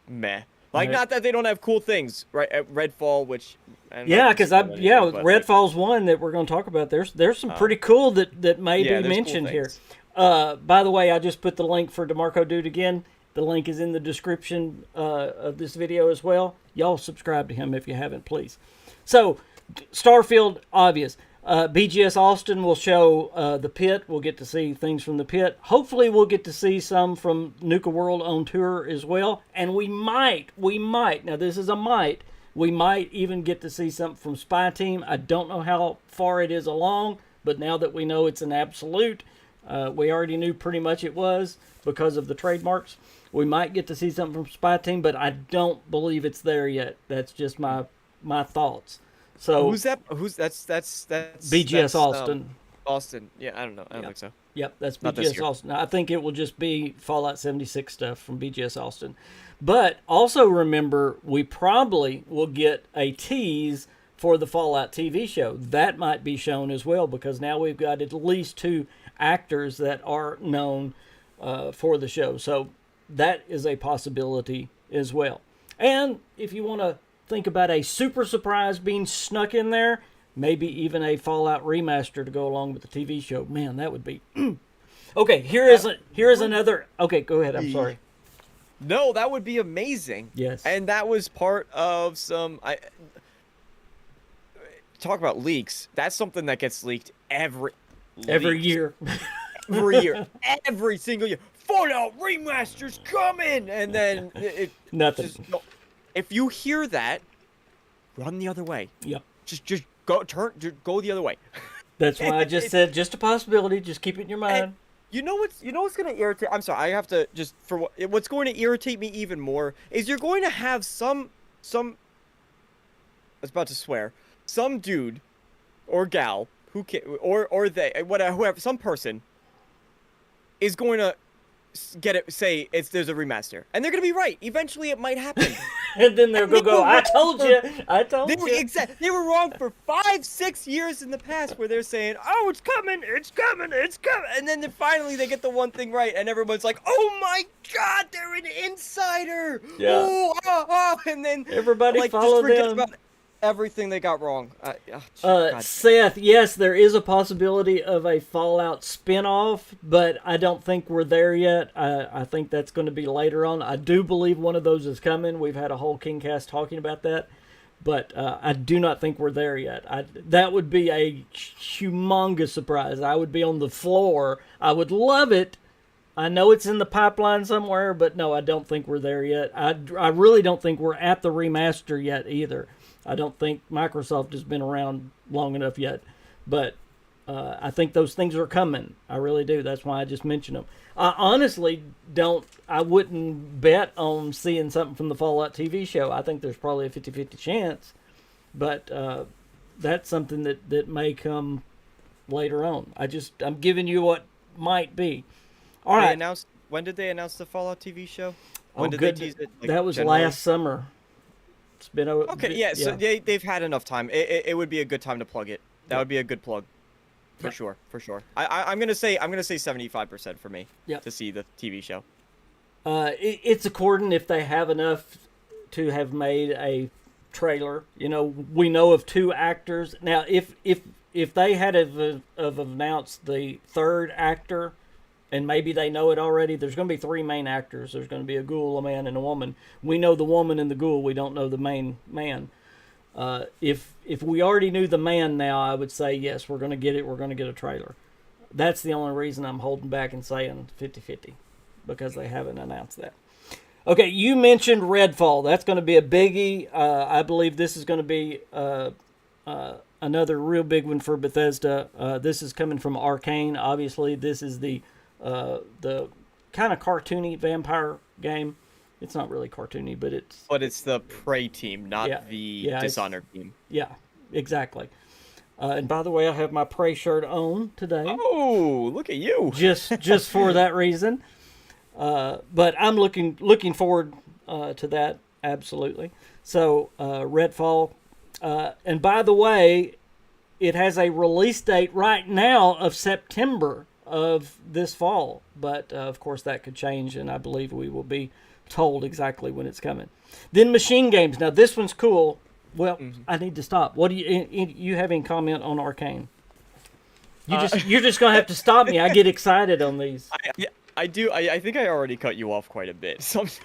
meh. Like, not that they don't have cool things, right? Redfall, which Redfall's one that we're going to talk about. There's some pretty cool that may be mentioned cool here. By the way, I just put the link for DeMarco Dude again. The link is in the description of this video as well. Y'all subscribe to him if you haven't, please. So, Starfield, obvious. BGS Austin will show the pit. We'll get to see things from the pit. Hopefully we'll get to see some from Nuka World on tour as well. And we might, now this is a might, we might even get to see something from Spy Team. I don't know how far it is along, but now that we know it's an absolute, we already knew pretty much it was because of the trademarks. We might get to see something from Spy Team, but I don't believe it's there yet. That's just my thoughts. So who's that? That's BGS Austin. Austin. Yeah, I don't know. I don't think so. Yep, that's BGS Austin. I think it will just be Fallout 76 stuff from BGS Austin. But also remember, we probably will get a tease for the Fallout TV show. That might be shown as well, because now we've got at least 2 actors that are known for the show. So that is a possibility as well. And if you want to think about a super surprise being snuck in there, maybe even a Fallout remaster to go along with the TV show. Man, that would be... Okay, here is another... Okay, go ahead. I'm sorry. No, that would be amazing. Yes. And that was part of some... Talk about leaks. That's something that gets leaked every year. Every year. Every single year. Fallout remaster's coming! And then nothing. If you hear that, run the other way. Yep. Just go the other way. That's why I just said just a possibility. Just keep it in your mind. And you know what's going to irritate? I'm sorry. I have to just what's going to irritate me even more is you're going to have some I was about to swear, some dude or gal who can, or they whoever, some person is going to say there's a remaster, and they're gonna be right. Eventually, it might happen, and then they'll go. I told you. Exactly. They were wrong for 5-6 years in the past, where they're saying, "Oh, it's coming, and then finally they get the one thing right, and everyone's like, "Oh my God, they're an insider!" Yeah. And then everybody follow them. About everything they got wrong. Seth, yes, there is a possibility of a Fallout spin-off, but I don't think we're there yet. I think that's going to be later on. I do believe one of those is coming. We've had a whole KingCast talking about that, but I do not think we're there yet. That would be a humongous surprise. I would be on the floor. I would love it. I know it's in the pipeline somewhere, but no, I don't think we're there yet. I really don't think we're at the remaster yet either. I don't think Microsoft has been around long enough yet, but I think those things are coming. I really do. That's why I just mentioned them. I honestly don't. I wouldn't bet on seeing something from the Fallout TV show. I think there's probably a 50-50 chance, but that's something that may come later on. I'm giving you what might be. All right. When did they announce the Fallout TV show? When did they tease it? That was last summer. It's been okay. Yeah, so they've had enough time. It would be a good time to plug it. That would be a good plug, for sure. I'm gonna say 75% for me to see the TV show. It's according if they have enough to have made a trailer. You know, we know of 2 actors now. If they had have announced the 3rd actor, and maybe they know it already, there's going to be 3 main actors. There's going to be a ghoul, a man, and a woman. We know the woman and the ghoul. We don't know the main man. If we already knew the man now, I would say, yes, we're going to get it. We're going to get a trailer. That's the only reason I'm holding back and saying 50-50, because they haven't announced that. Okay, you mentioned Redfall. That's going to be a biggie. I believe this is going to be another real big one for Bethesda. This is coming from Arcane. Obviously, this is the kind of cartoony vampire game. It's not really cartoony, but it's... But it's the Prey team, not the Dishonored team. Yeah, exactly. And by the way, I have my Prey shirt on today. Oh, look at you. Just for that reason. But I'm looking forward to that, absolutely. So Redfall, and by the way, it has a release date right now of September of this fall, but of course that could change, and I believe we will be told exactly when it's coming. Then Machine Games. Now this one's cool. Well, I need to stop. What do you have any comment on Arcane? You're just gonna have to stop me. I get excited on these. I do. I think I already cut you off quite a bit. Sometimes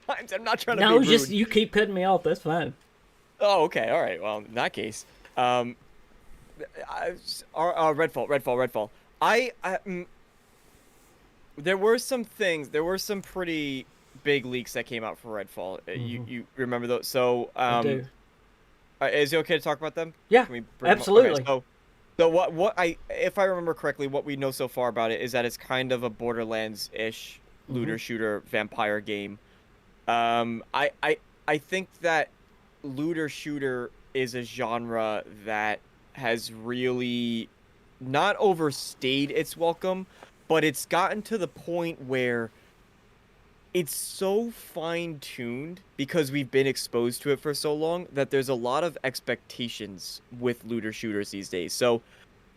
I'm not trying to be No, rude. just you keep cutting me off. That's fine. Oh, okay. All right. Well, in that case, Redfall. There were some things. There were some pretty big leaks that came out for Redfall. You remember those? So I do. Is it okay to talk about them? Yeah, Can we bring them up? absolutely. Okay, so if I remember correctly, what we know so far about it is that it's kind of a Borderlands-ish looter shooter vampire game. I think that looter shooter is a genre that has really not overstayed its welcome, but it's gotten to the point where it's so fine-tuned because we've been exposed to it for so long that there's a lot of expectations with looter shooters these days. So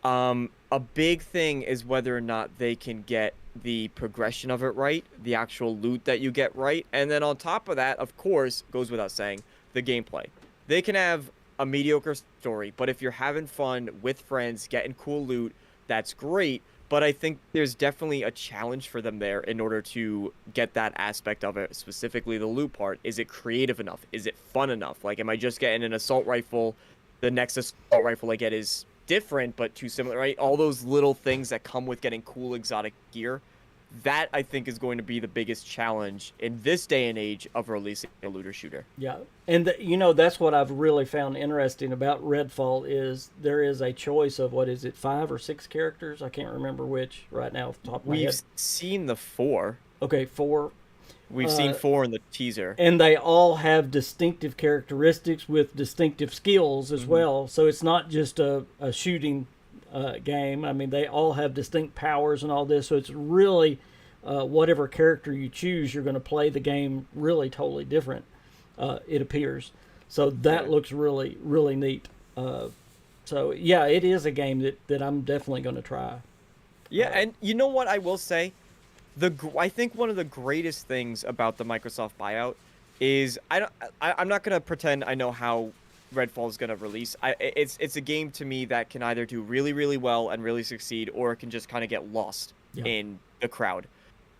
a big thing is whether or not they can get the progression of it right, the actual loot that you get right, and then on top of that, of course, goes without saying, the gameplay. They can have a mediocre story, but if you're having fun with friends, getting cool loot, that's great. But I think there's definitely a challenge for them there in order to get that aspect of it, specifically the loot part. Is it creative enough? Is it fun enough? Like, am I just getting an assault rifle? The next assault rifle I get is different, but too similar, right? All those little things that come with getting cool exotic gear. That, I think, is going to be the biggest challenge in this day and age of releasing a looter shooter. Yeah, and that's what I've really found interesting about Redfall is there is a choice of, what is it, 5 or 6 characters? I can't remember which right now off the top of my head. We've seen the 4. Okay, 4. We've seen 4 in the teaser. And they all have distinctive characteristics with distinctive skills as well. So it's not just a shooting game. I mean, they all have distinct powers and all this. So it's really whatever character you choose, you're going to play the game really totally different, it appears. So that looks really, really neat. So, yeah, it is a game that I'm definitely going to try. Yeah, and you know what I will say? I think one of the greatest things about the Microsoft buyout is I'm not going to pretend I know how Redfall is going to release. It's a game to me that can either do really, really well and really succeed, or it can just kind of get lost in the crowd.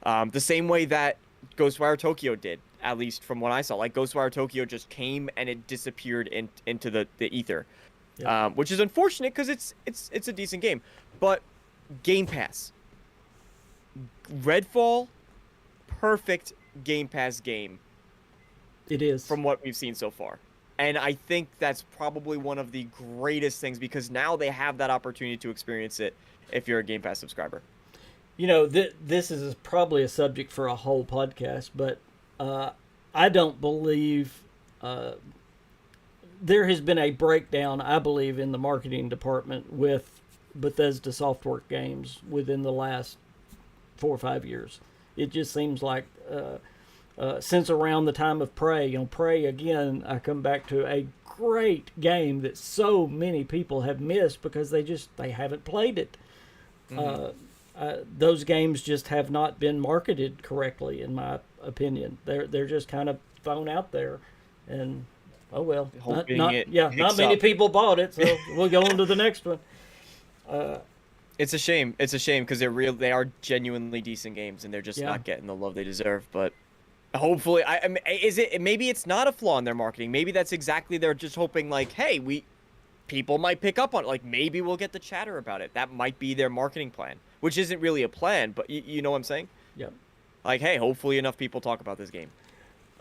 The same way that Ghostwire Tokyo did, at least from what I saw. Like, Ghostwire Tokyo just came and it disappeared into the ether, which is unfortunate because it's a decent game. But Game Pass. Redfall, perfect Game Pass game. It is. From what we've seen so far. And I think that's probably one of the greatest things because now they have that opportunity to experience it if you're a Game Pass subscriber. You know, this is probably a subject for a whole podcast, but I don't believe there has been a breakdown, I believe, in the marketing department with Bethesda Softworks games within the last 4 or 5 years. It just seems like since around the time of Prey, Prey, again, I come back to a great game that so many people have missed because they haven't played it. Those games just have not been marketed correctly, in my opinion. They're just kind of thrown out there, and oh well, not many people bought it, so we'll go on to the next one. It's a shame. It's a shame because they are genuinely decent games, and they're just not getting the love they deserve. But hopefully, maybe it's not a flaw in their marketing. Maybe that's exactly they're just hoping like, hey, people might pick up on it. Like maybe we'll get the chatter about it. That might be their marketing plan, which isn't really a plan, but you know what I'm saying? Yeah. Like, hey, hopefully enough people talk about this game.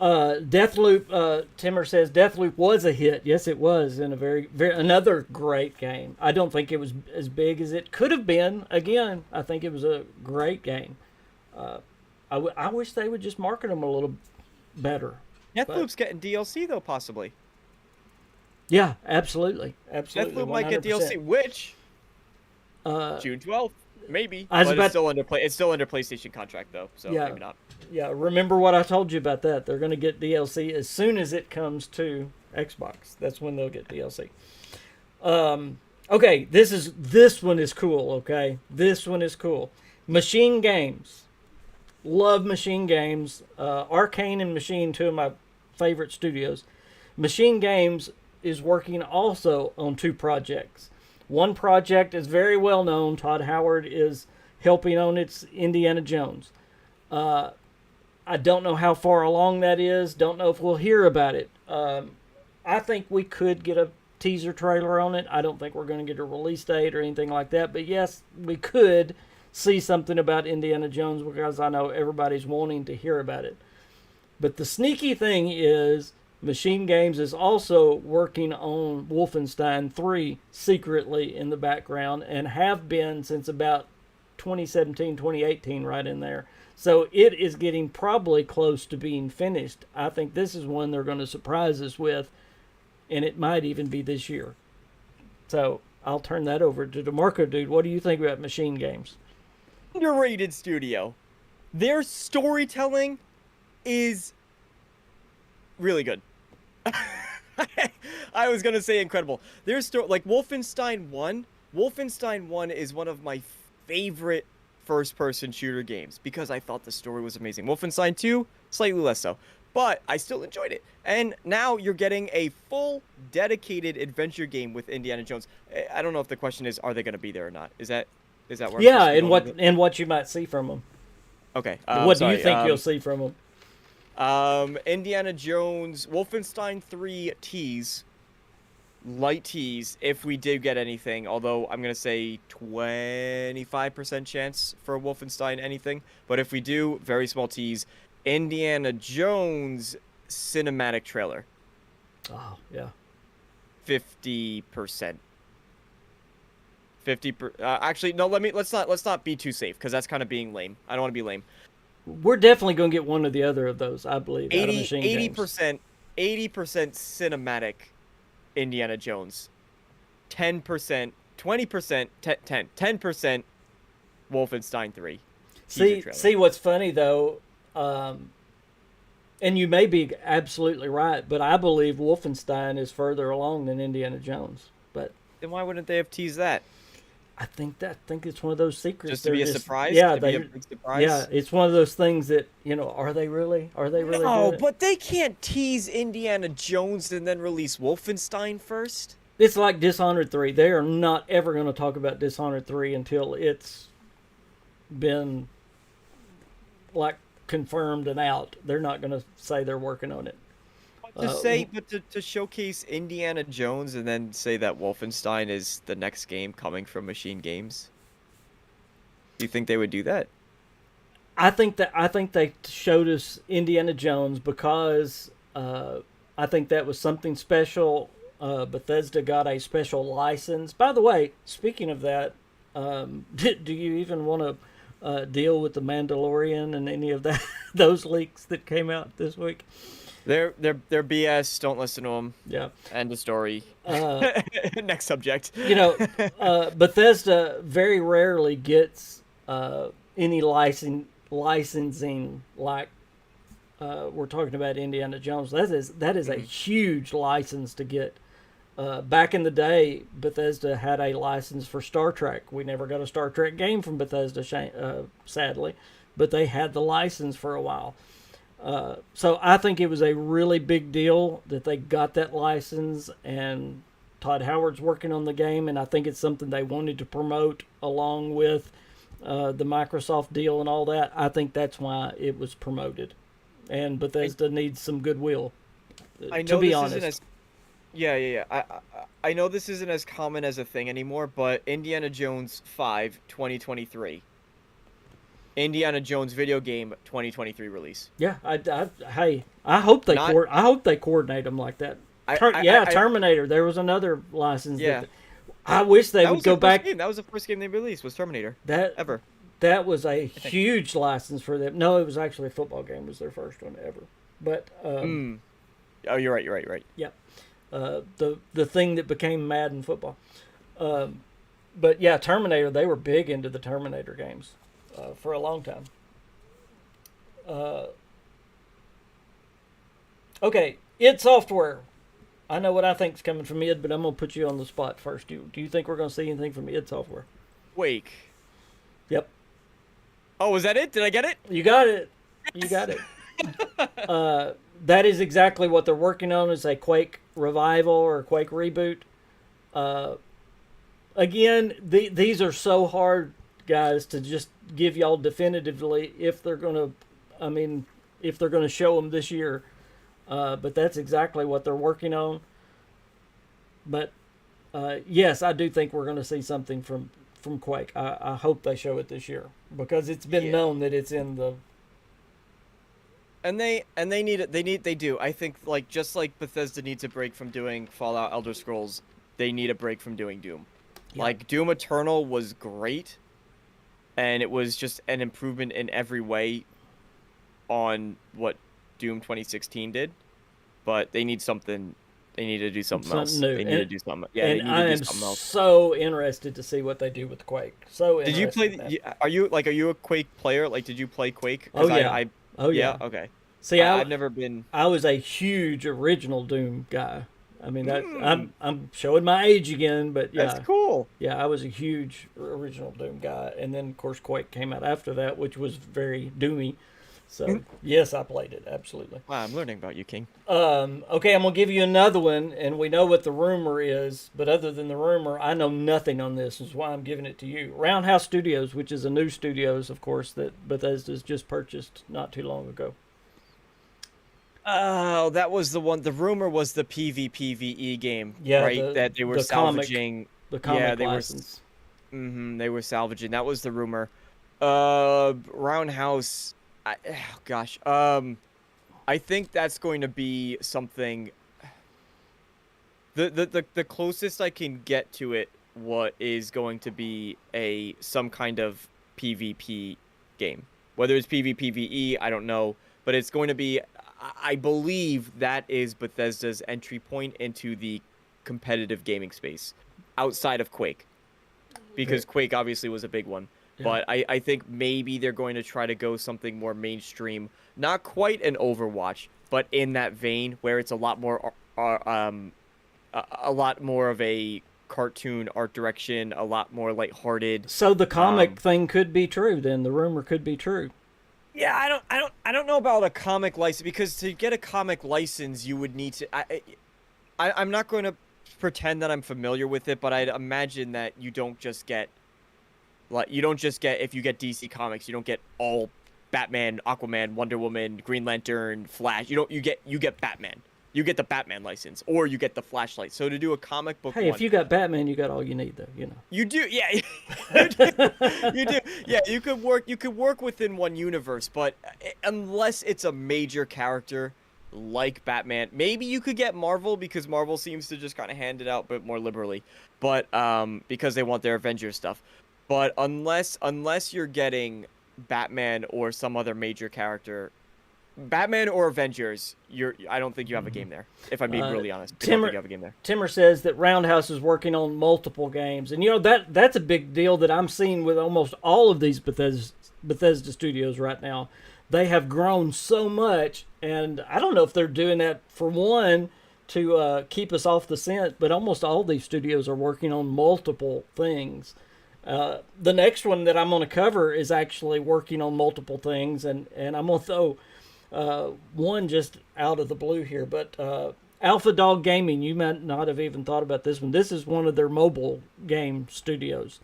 Deathloop, Timmer says Deathloop was a hit. Yes, it was, in a very another great game. I don't think it was as big as it could have been. Again, I think it was a great game. I wish they would just market them a little better. Deathloop's getting DLC though, possibly. Yeah, absolutely. Deathloop 100%. Might get DLC, which June 12th. Maybe, I was but about- it's still under PlayStation contract though, so Yeah. maybe not. Yeah, remember what I told you about that. They're going to get DLC as soon as it comes to Xbox. That's when they'll get DLC. Okay, this one is cool, okay? This one is cool. Machine Games. Love Machine Games. Arcane and Machine, two of my favorite studios. Machine Games is working also on two projects. One project is very well known. Todd Howard is helping on its Indiana Jones. I don't know how far along that is. Don't know if we'll hear about it. I think we could get a teaser trailer on it. I don't think we're going to get a release date or anything like that. But yes, we could see something about Indiana Jones because I know everybody's wanting to hear about it. But the sneaky thing is Machine Games is also working on Wolfenstein 3 secretly in the background and have been since about 2017, 2018, right in there. So it is getting probably close to being finished. I think this is one they're going to surprise us with, and it might even be this year. So I'll turn that over to DeMarco. Dude, what do you think about Machine Games? Underrated studio. Their storytelling is really good. I was gonna say incredible. Their story, like Wolfenstein 1. Wolfenstein 1 is one of my favorite first-person shooter games because I thought the story was amazing. Wolfenstein 2, slightly less so, but I still enjoyed it. And now you're getting a full, dedicated adventure game with Indiana Jones. I don't know if the question is, are they going to be there or not? Is that where? I'm Yeah, supposed to be and going with it? what you might see from them. Okay. What do sorry, you think you'll see from them? Indiana Jones, Wolfenstein 3 tease. Light tease if we did get anything, although I'm going to say 25% chance for Wolfenstein anything. But if we do, very small tease. Indiana Jones cinematic trailer. Oh, yeah. 50%. Actually, no, let's not be too safe because that's kind of being lame. I don't want to be lame. We're definitely going to get one or the other of those, I believe. 80% cinematic Indiana Jones. 10%, 20%, 10% Wolfenstein 3. See what's funny though, and you may be absolutely right, but I believe Wolfenstein is further along than Indiana Jones. But then why wouldn't they have teased that? I think it's one of those secrets. Just to be a surprise? Yeah, be a big surprise? Yeah, it's one of those things that, are they really? Are they really? No, doing it? but they can't tease Indiana Jones and then release Wolfenstein first. It's like Dishonored 3. They are not ever going to talk about Dishonored 3 until it's been like confirmed and out. They're not going to say they're working on it. To showcase Indiana Jones and then say that Wolfenstein is the next game coming from Machine Games. Do you think they would do that? I think they showed us Indiana Jones because I think that was something special. Bethesda got a special license. By the way, speaking of that, do you even want to deal with the Mandalorian and any of that those leaks that came out this week? They're BS. Don't listen to them. Yeah. End of story. Next subject. Bethesda very rarely gets any licensing like we're talking about Indiana Jones. That is a huge license to get. Back in the day, Bethesda had a license for Star Trek. We never got a Star Trek game from Bethesda, sadly, but they had the license for a while. So I think it was a really big deal that they got that license, and Todd Howard's working on the game, and I think it's something they wanted to promote along with the Microsoft deal and all that. I think that's why it was promoted, and Bethesda needs some goodwill. To be honest. Yeah. I know this isn't as common as a thing anymore, but Indiana Jones 5 2023. Indiana Jones video game 2023 release. Yeah, I hope they coordinate them like that. Terminator. There was another license. Yeah. I wish they would go back. That was the first game they released. Was Terminator. Ever. That was a huge license for them. No, it was actually a football game. Was their first one ever. But oh, you're right. Yeah. The thing that became Madden football. But yeah, Terminator, they were big into the Terminator games for a long time. Okay, id Software. I know what I think's coming from id, but I'm going to put you on the spot first. Do you think we're going to see anything from id Software? Quake. Yep. Oh, was that it? Did I get it? You got it. You got it. That is exactly what they're working on, is a Quake revival or a Quake reboot. Again, these are so hard, guys, to just give y'all definitively if they're going to, if they're going to show them this year. But that's exactly what they're working on. But yes, I do think we're going to see something from Quake. I hope they show it this year, because it's been known that it's in the. And they need it. They do. I think, like, just like Bethesda needs a break from doing Fallout, Elder Scrolls, they need a break from doing Doom. Yeah. Like, Doom Eternal was great, and it was just an improvement in every way on what Doom 2016 did. But they need something. They need to do something else. New. They need to do something. Yeah, and they need I to do something else. So interested to see what they do with Quake. So did you play? Are you a Quake player? Like, did you play Quake? Oh yeah. Yeah. Okay. See, I've never been. I was a huge original Doom guy. I mean, that I'm showing my age again, but yeah, that's cool. Yeah, I was a huge original Doom guy, and then of course Quake came out after that, which was very doomy. So yes, I played it absolutely. Wow, I'm learning about you, King. Okay, I'm gonna give you another one, and we know what the rumor is, but other than the rumor, I know nothing on this. Is why I'm giving it to you. Roundhouse Studios, which is a new studios, of course, that Bethesda's just purchased not too long ago. Oh, that was the one. The rumor was the PvPvE game, yeah, right? That they were salvaging. The comic license. They were salvaging. That was the rumor. Roundhouse. I think that's going to be something. The closest I can get to it, what is going to be some kind of PvP game. Whether it's PvPvE, I don't know, but it's going to be. I believe that is Bethesda's entry point into the competitive gaming space, outside of Quake, because Quake obviously was a big one. Yeah. But I think maybe they're going to try to go something more mainstream, not quite an Overwatch, but in that vein where it's a lot more of a cartoon art direction, a lot more lighthearted. So the comic thing could be true. Then the rumor could be true. Yeah, I don't know about a comic license, because to get a comic license, you would need to. I'm not going to pretend that I'm familiar with it, but I'd imagine that you don't just get if you get DC Comics, you don't get all Batman, Aquaman, Wonder Woman, Green Lantern, Flash. You get Batman. You get the Batman license, or you get the Flashlight. So to do a comic book, if you got Batman, you got all you need, though. You know. You do, yeah. You do, yeah. You could work within one universe, but unless it's a major character like Batman, maybe you could get Marvel, because Marvel seems to just kind of hand it out a bit more liberally, but because they want their Avengers stuff. But unless you're getting Batman or some other major character. Batman or Avengers, I don't think you have a game there. If I'm being really honest, I don't think you have a game there. Timmer says that Roundhouse is working on multiple games, and that's a big deal that I'm seeing with almost all of these Bethesda studios right now. They have grown so much, and I don't know if they're doing that for one to keep us off the scent, but almost all these studios are working on multiple things. The next one that I'm going to cover is actually working on multiple things, and I'm going to throw one just out of the blue here, but Alpha Dog Gaming, you might not have even thought about this one. This is one of their mobile game studios.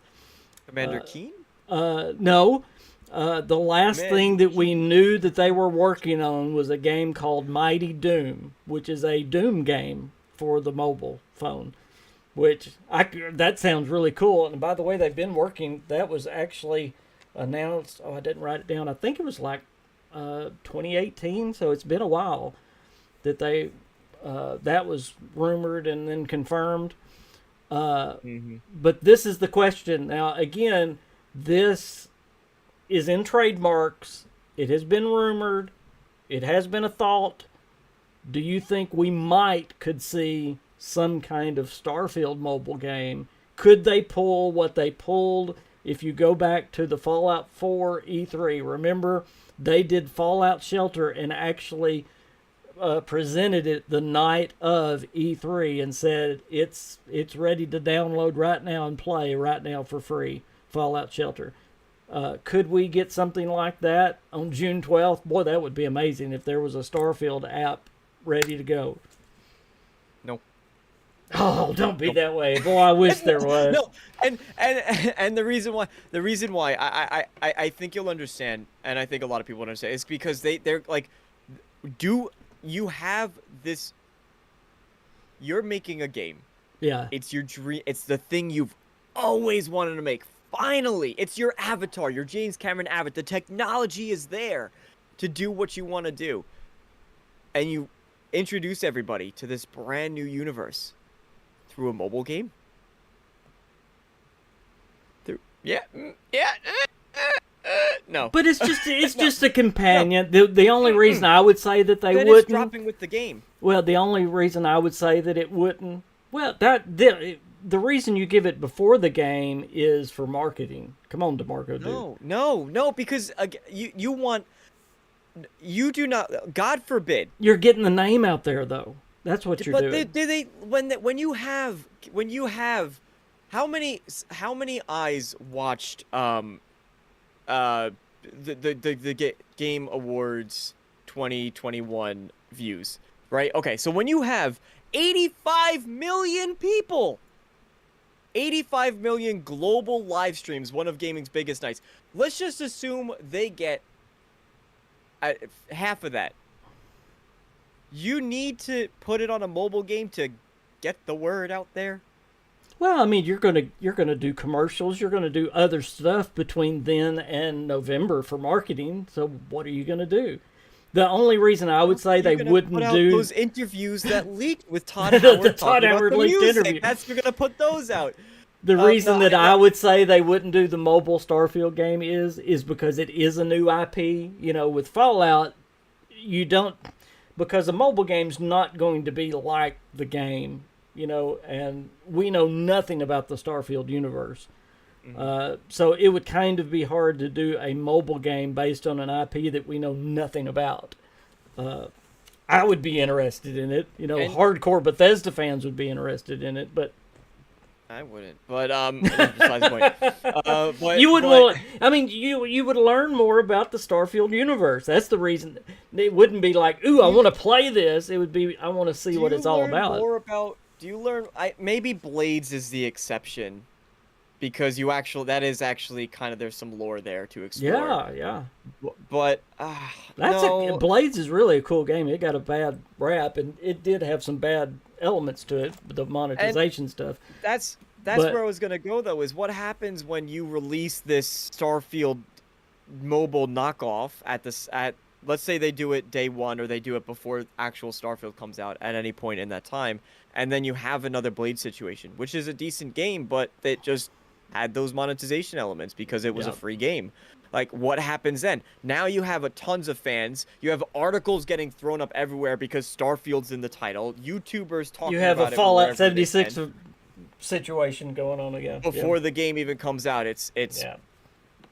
Commander Keen? No. The last thing that we knew that they were working on was a game called Mighty Doom, which is a Doom game for the mobile phone, which that sounds really cool. And by the way, they've been working. That was actually announced. Oh, I didn't write it down. I think it was like 2018, so it's been a while that that was rumored and then confirmed. But this is the question. Now, again, this is in trademarks. It has been rumored. It has been a thought. Do you think we could see some kind of Starfield mobile game Could they pull what they pulled? If you go back to the Fallout 4 E3, remember they did Fallout Shelter and actually presented it the night of E3 and said it's ready to download right now and play right now for free, Fallout Shelter. Could we get something like that on June 12th? Boy, that would be amazing if there was a Starfield app ready to go. No. Oh, don't be that way. Boy, I wish there was. No, and the reason why I think you'll understand, and I think a lot of people understand, is because they're like, do you have this? You're making a game. Yeah. It's your dream. It's the thing you've always wanted to make. Finally, it's your avatar, your James Cameron avatar. The technology is there to do what you want to do, and you introduce everybody to this brand new universe through a mobile game. No. But it's just a companion. The only reason I would say that they then wouldn't. It's dropping with the game. Well, the only reason I would say that it wouldn't. Well, the reason you give it before the game is for marketing. Come on, DeMarco, dude. No, because you do not. God forbid. You're getting the name out there, though. That's what you're doing. But when you have how many eyes watched the Game Awards 2021 views, right? Okay, so when you have 85 million people, 85 million global live streams, one of gaming's biggest nights. Let's just assume they get half of that. You need to put it on a mobile game to get the word out there. Well, I mean, you're gonna do commercials. You're gonna do other stuff between then and November for marketing. So what are you gonna do? The only reason I would say they wouldn't put out do those interviews that leaked with Todd Howard. The Todd Howard leaked interview. You're gonna put those out. The reason that I would say they wouldn't do the mobile Starfield game is because it is a new IP. You know, with Fallout, you don't, because a mobile game's not going to be like the game, you know, and we know nothing about the Starfield universe. Mm-hmm. So it would kind of be hard to do a mobile game based on an IP that we know nothing about. I would be interested in it. You know, hardcore Bethesda fans would be interested in it, but I wouldn't. But besides the point. But you would I mean, you would learn more about the Starfield universe. That's the reason. It wouldn't be like, ooh, I want to play this. It would be, I want to see what it's all about. Do you learn? Maybe Blades is the exception, because that is actually kind of, there's some lore there to explore. Yeah. But Blades is really a cool game. It got a bad rap, and it did have some bad elements to it, the monetization stuff. That's where I was gonna go, though, is what happens when you release this Starfield mobile knockoff at let's say they do it day one, or they do it before actual Starfield comes out at any point in that time, and then you have another Blade situation, which is a decent game, but it just had those monetization elements because it was a free game. Like, what happens then? Now you have tons of fans. You have articles getting thrown up everywhere because Starfield's in the title. YouTubers talking about it. You have a Fallout 76 situation going on again. Before the game even comes out, it's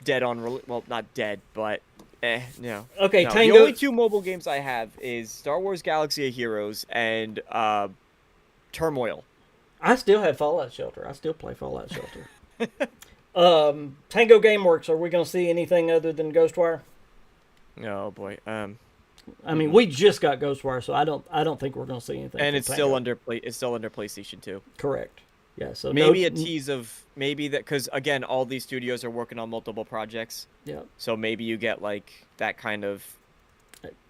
dead on. Well, not dead, but no. Okay, no. Tango. The only two mobile games I have is Star Wars Galaxy of Heroes and Turmoil. I still have Fallout Shelter. I still play Fallout Shelter. Tango Gameworks, are we going to see anything other than Ghostwire? Oh boy. I mean, we just got Ghostwire, so I don't think we're going to see anything. And it's still under PlayStation 2. Correct. Yeah. So maybe a tease of that, because again, all these studios are working on multiple projects. Yeah. So maybe you get like that kind of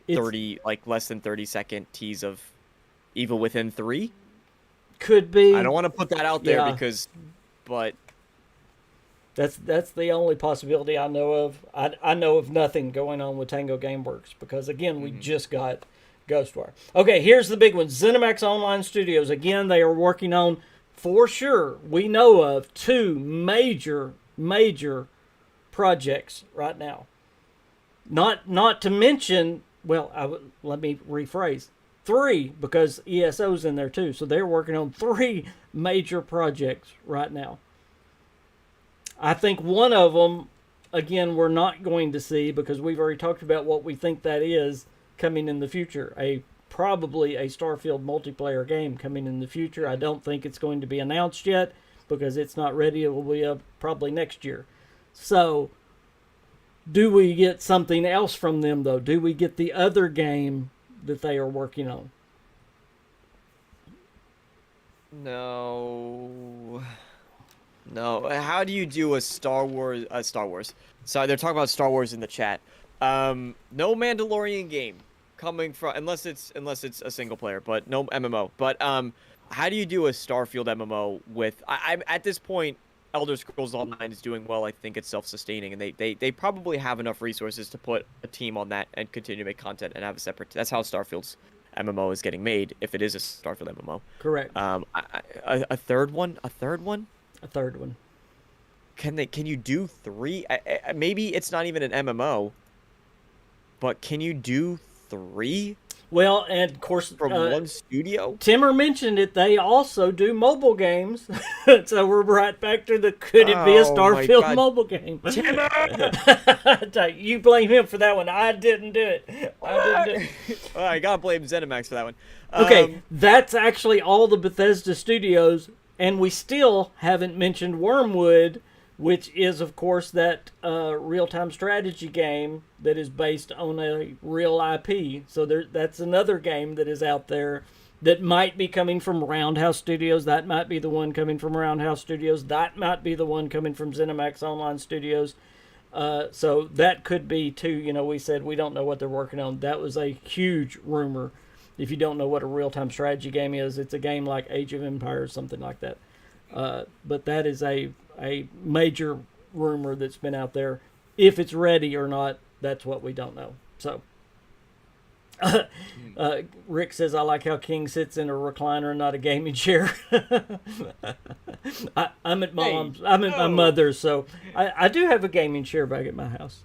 30, like less than 30-second tease of Evil Within 3. Could be. I don't want to put that out there but. That's the only possibility I know of. I know of nothing going on with Tango Gameworks because, again, we just got Ghostwire. Okay, here's the big one. Zenimax Online Studios. Again, they are working on, for sure, we know of 2 major projects right now. Not to mention, well, let me rephrase, 3, because ESO's in there too. So they're working on 3 major projects right now. I think one of them, again, we're not going to see because we've already talked about what we think that is coming in the future. Probably a Starfield multiplayer game coming in the future. I don't think it's going to be announced yet because it's not ready. It will be up probably next year. So, do we get something else from them, though? Do we get the other game that they are working on? No. How do you do a Star Wars? Sorry, they're talking about Star Wars in the chat. No Mandalorian game coming from unless it's a single player, but no MMO. But how do you do a Starfield MMO with? I'm at this point. Elder Scrolls Online is doing well. I think it's self-sustaining, and they probably have enough resources to put a team on that and continue to make content and have a separate. That's how Starfield's MMO is getting made. If it is a Starfield MMO, correct. A third one. A third one. Can you do 3? Maybe it's not even an MMO, but can you do 3? Well, and of course, from one studio. Timmer mentioned it. They also do mobile games, so we're right back to the could it be a Starfield mobile game? Timmer, you blame him for that one. I didn't do it. Well, I gotta blame Zenimax for that one. Okay, that's actually all the Bethesda studios, and we still haven't mentioned Wormwood, which is, of course, that real-time strategy game that is based on a real IP. So that's another game that is out there that might be coming from Roundhouse Studios. That might be the one coming from Roundhouse Studios. That might be the one coming from Zenimax Online Studios. So that could be, too. You know, we said we don't know what they're working on. That was a huge rumor. If you don't know what a real-time strategy game is, it's a game like Age of Empires, something like that. But that is a major rumor that's been out there. If it's ready or not, that's what we don't know. So, Rick says, I like how King sits in a recliner, not a gaming chair. I'm at mom's. I'm at my mother's, so I do have a gaming chair back at my house.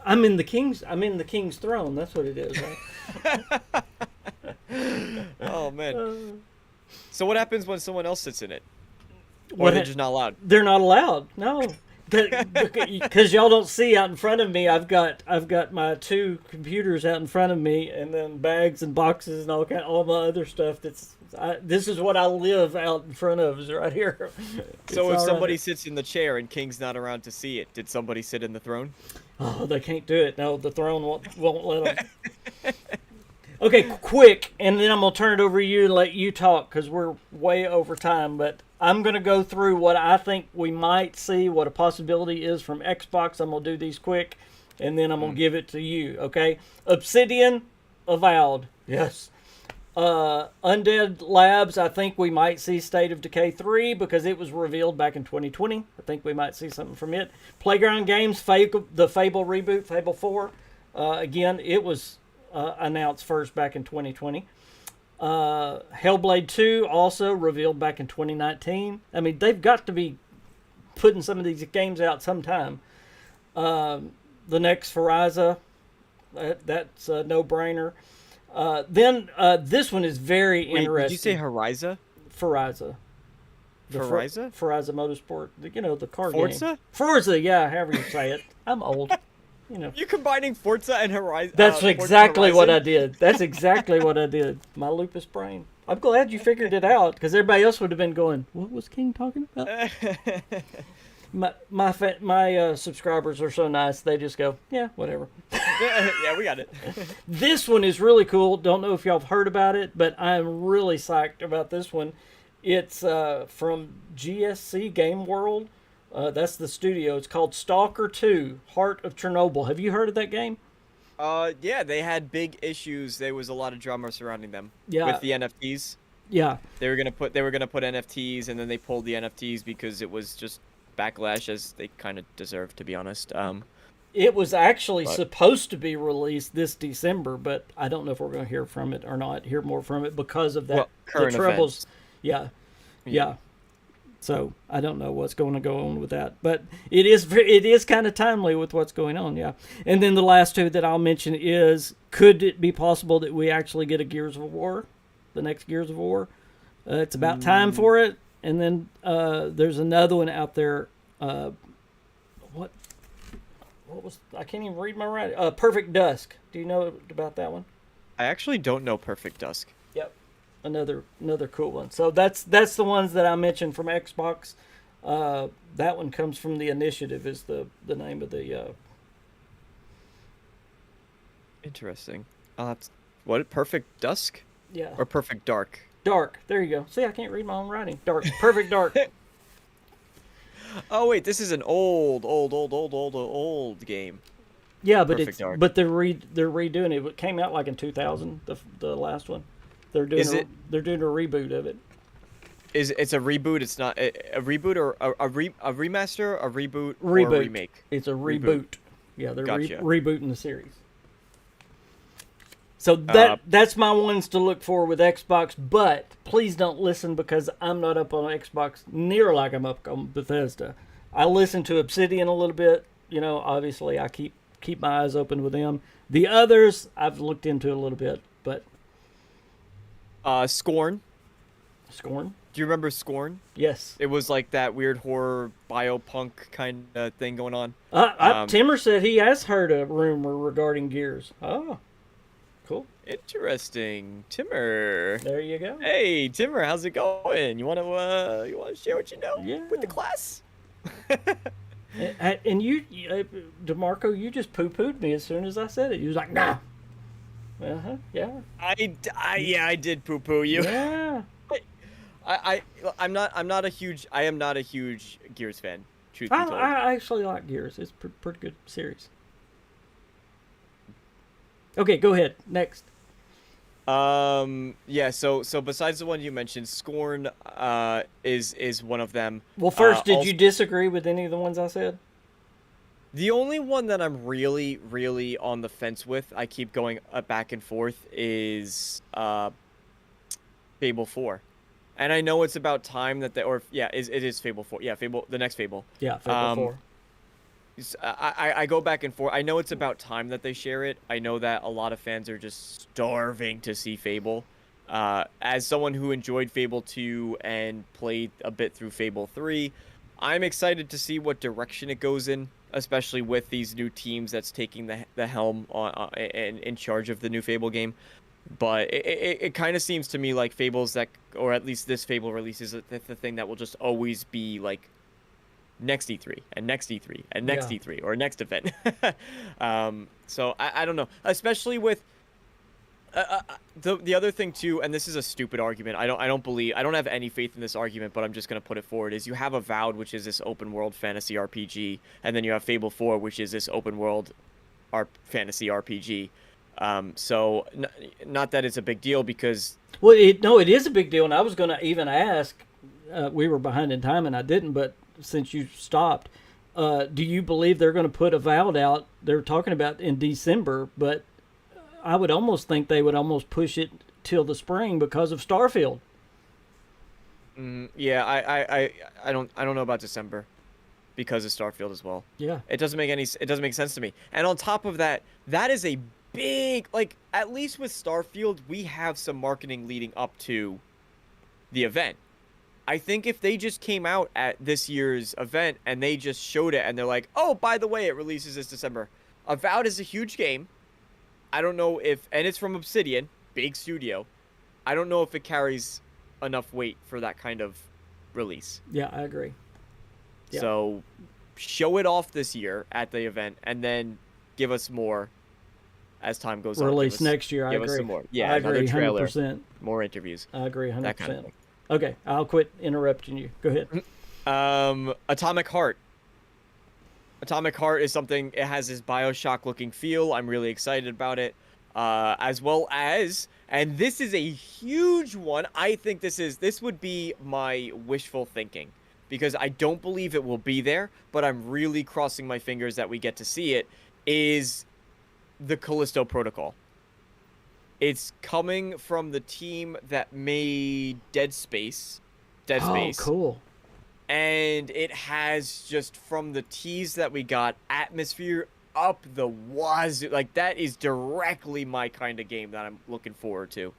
I'm in the king's throne. That's what it is, right? Oh man. So what happens when someone else sits in it? Or they're just not allowed? They're not allowed. No, because y'all don't see out in front of me. I've got my 2 computers out in front of me, and then bags and boxes and all my other stuff. This is what I live out in front of. Is right here. So if somebody sits in the chair and King's not around to see it, did somebody sit in the throne? Oh, they can't do it. No, the throne won't let them. Okay, quick, and then I'm going to turn it over to you and let you talk because we're way over time. But I'm going to go through what I think we might see, what a possibility is from Xbox. I'm going to do these quick, and then I'm going to give it to you, okay? Obsidian, Avowed. Yes. Undead Labs, I think we might see State of Decay 3 because it was revealed back in 2020. I think we might see something from it. Playground Games, the Fable reboot, Fable 4. Again, it was announced first back in 2020. Hellblade 2 also revealed back in 2019. I mean, they've got to be putting some of these games out sometime. The next Forza, that's a no-brainer. Then this one is very interesting. Did you say Horizon? Forza. Forza? Forza Motorsport. You know, the car Forza? game. Forza, yeah, however you say it. I'm old. You know. You're combining Forza and Horizon. That's exactly what I did. That's exactly what I did. My lupus brain. I'm glad you figured it out because everybody else would have been going, what was King talking about? My subscribers are so nice. They just go, yeah, whatever. Yeah, we got it. This one is really cool. Don't know if y'all have heard about it, but I'm really psyched about this one. It's from GSC Game World. That's the studio. It's called Stalker 2, Heart of Chernobyl. Have you heard of that game? Yeah, they had big issues. There was a lot of drama surrounding them with the NFTs. Yeah. They were gonna put NFTs, and then they pulled the NFTs because it was just backlash, as they kind of deserve, to be honest. It was actually supposed to be released this December, but I don't know if we're going to hear from it or not. Hear more from it because of that. Current troubles. Events. Yeah. So I don't know what's going to go on with that, but it is kind of timely with what's going on. Yeah. And then the last 2 that I'll mention is: could it be possible that we actually get a Gears of War, the next Gears of War? It's about time for it. And then there's another one out there. Uh, what was, I can't even read my writing. Perfect Dusk. Do you know about that one? I actually don't know Perfect Dusk. Yep. Another cool one. So that's the ones that I mentioned from Xbox. That one comes from the Initiative is the name of the. Interesting. What? Perfect Dusk? Yeah. Or Perfect Dark? Dark. There you go. See, I can't read my own writing. Dark. Perfect Dark. Oh wait, this is an old game. Yeah, but Perfect Dark. but they're redoing it. It came out like in 2000. The last one. They're doing they're doing a reboot of it. It's a reboot? It's not a reboot or a remaster, a reboot, or a remake? It's a reboot. Yeah, they're Gotcha. rebooting the series. So that's my ones to look for with Xbox, but please don't listen because I'm not up on Xbox near like I'm up on Bethesda. I listen to Obsidian a little bit. You know, obviously I keep my eyes open with them. The others I've looked into a little bit, but Scorn. Scorn? Do you remember Scorn? Yes. It was like that weird horror biopunk kind of thing going on. Timmer said he has heard a rumor regarding Gears. Oh, cool. Interesting. Timmer. There you go. Hey, Timmer, how's it going? You want to share what you know with the Yeah. class? And you, DeMarco, you just poo-pooed me as soon as I said it. You was like, nah. Yeah. I did poo-poo you. Yeah. I'm not a huge Gears fan. Truth be told. I actually like Gears. It's a pretty good series. Okay, go ahead. Next. Yeah. So besides the one you mentioned, Scorn is one of them. Well, first, did you disagree with any of the ones I said? The only one that I'm really, really on the fence with, I keep going back and forth, is Fable 4. And I know it's about time that it is Fable 4. Yeah, the next Fable. Yeah, Fable 4. I go back and forth. I know it's about time that they share it. I know that a lot of fans are just starving to see Fable. As someone who enjoyed Fable 2 and played a bit through Fable 3, I'm excited to see what direction it goes in, especially with these new teams that's taking the helm and in charge of the new Fable game. But it kind of seems to me like Fables or at least this Fable release is the thing that will just always be like next E3 and next E3 and next E3 or next event. So I don't know, especially with the other thing too, and this is a stupid argument. I don't have any faith in this argument, but I'm just gonna put it forward. Is you have Avowed, which is this open world fantasy RPG, and then you have Fable 4, which is this open world fantasy RPG. So not that it's a big deal because it is a big deal, and I was going to even ask. We were behind in time, and I didn't. But since you stopped, do you believe they're going to put Avowed out? They're talking about in December, but I would almost think they would almost push it till the spring because of Starfield. Yeah, I don't know about December because of Starfield as well. Yeah, it doesn't make sense to me. And on top of that, that is a big, like, at least with Starfield, we have some marketing leading up to the event. I think if they just came out at this year's event and they just showed it and they're like, oh, by the way, it releases this December. Avowed is a huge game. I don't know and it's from Obsidian, big studio. I don't know if it carries enough weight for that kind of release. Yeah, I agree. Yeah. So show it off this year at the event and then give us more as time goes on. Release next year. I agree. Give us some more. Yeah, I agree, another trailer, 100%. more interviews. I agree, 100%. That kind of thing. Okay, I'll quit interrupting you. Go ahead. Atomic Heart. Atomic Heart is something. It has this BioShock looking feel. I'm really excited about it. As well as, and this is a huge one. I think this would be my wishful thinking because I don't believe it will be there, but I'm really crossing my fingers that we get to see it. Is the Callisto Protocol. It's coming from the team that made Dead Space. Oh, cool. And it has, just from the tease that we got, atmosphere up the wazoo. Like, that is directly my kind of game that I'm looking forward to.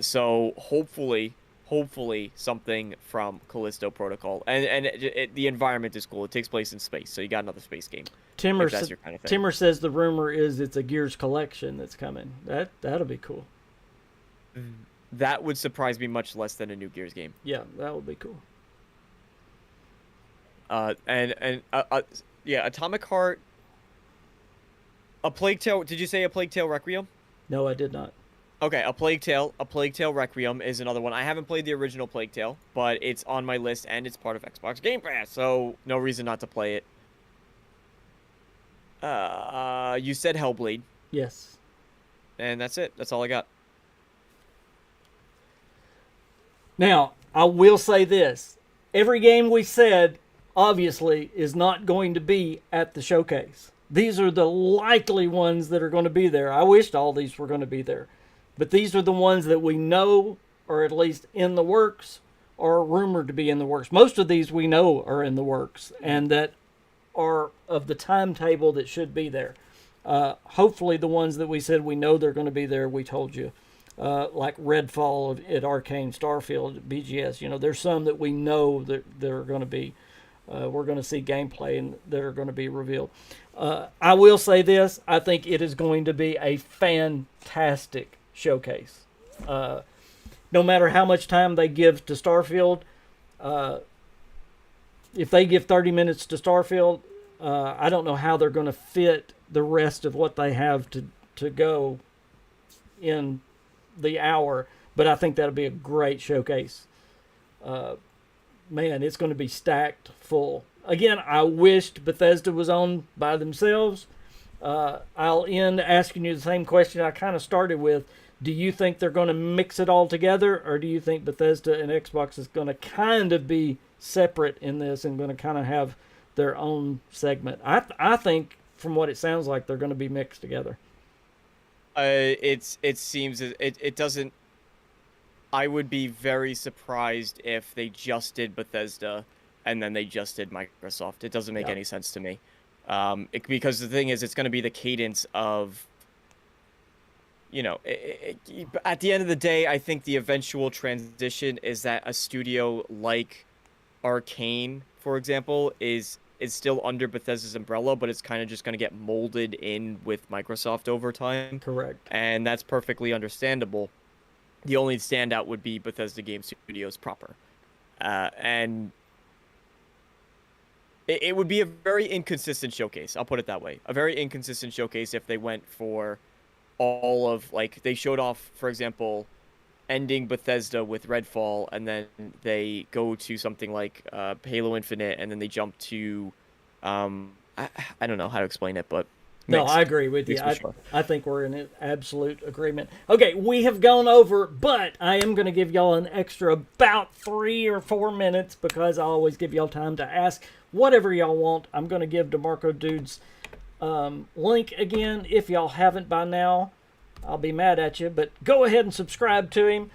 So hopefully hopefully something from Callisto Protocol. And the environment is cool. It takes place in space, so you got another space game. Timmer, if that's your kind of thing. Timmer says the rumor is it's a Gears collection that's coming. That'll be cool. That would surprise me much less than a new Gears game. Yeah, that would be cool. Yeah, Atomic Heart. A Plague Tale. Did you say a Plague Tale Requiem? No, I did not. Okay, a Plague Tale Requiem is another one. I haven't played the original Plague Tale, but it's on my list and it's part of Xbox Game Pass, so no reason not to play it. You said Hellblade. Yes. And that's it. That's all I got. Now, I will say this. Every game we said, obviously, is not going to be at the showcase. These are the likely ones that are going to be there. I wished all these were going to be there. But these are the ones that we know are at least in the works or rumored to be in the works. Most of these we know are in the works and that are of the timetable that should be there. Hopefully the ones that we said we know they're going to be there, we told you. Like Redfall at Arcane, Starfield at BGS. There's some that we know that they're going to be. We're going to see gameplay and that are going to be revealed. I will say this. I think it is going to be a fantastic showcase. No matter how much time they give to Starfield, if they give 30 minutes to Starfield, I don't know how they're going to fit the rest of what they have to go in the hour, but I think that'll be a great showcase. Man, it's going to be stacked full. Again, I wished Bethesda was on by themselves. I'll end asking you the same question I kind of started with. Do you think they're going to mix it all together, or do you think Bethesda and Xbox is going to kind of be separate in this and going to kind of have their own segment? I think, from what it sounds like, they're going to be mixed together. It seems it doesn't. I would be very surprised if they just did Bethesda and then they just did Microsoft. It doesn't make any sense to me. Because the thing is, it's going to be the cadence of, at the end of the day, I think the eventual transition is that a studio like Arcane, for example, is still under Bethesda's umbrella, but it's kind of just going to get molded in with Microsoft over time. Correct. And that's perfectly understandable. The only standout would be Bethesda Game Studios proper. And it would be a very inconsistent showcase. I'll put it that way. A very inconsistent showcase if they went for all of, they showed off, for example, ending Bethesda with Redfall, and then they go to something like Halo Infinite, and then they jump to, I don't know how to explain it, but no, I agree with you. I think we're in absolute agreement. Okay, we have gone over, but I am going to give y'all an extra about 3 or 4 minutes because I always give y'all time to ask whatever y'all want. I'm going to give DeMarco Dude's link again. If y'all haven't by now, I'll be mad at you, but go ahead and subscribe to him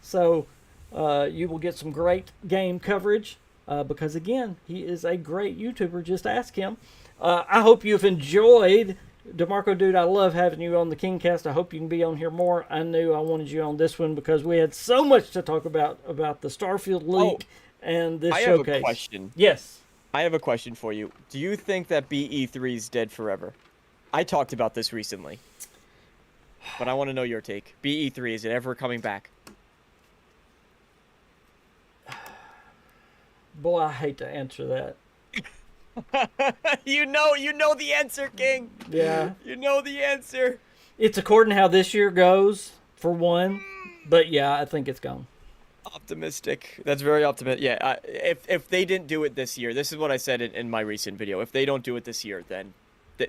so you will get some great game coverage because, again, he is a great YouTuber. Just ask him. I hope you've enjoyed. DeMarco Dude, I love having you on the KingCast. I hope you can be on here more. I knew I wanted you on this one because we had so much to talk about the Starfield leak and this showcase. I have a question. Yes. I have a question for you. Do you think that BE3 is dead forever? I talked about this recently, but I want to know your take. BE3, is it ever coming back? Boy, I hate to answer that. You know the answer, King. Yeah. You know the answer. It's according to how this year goes, for one. But yeah, I think it's gone. Optimistic. That's very optimistic. Yeah. If they didn't do it this year, this is what I said in my recent video. If they don't do it this year, then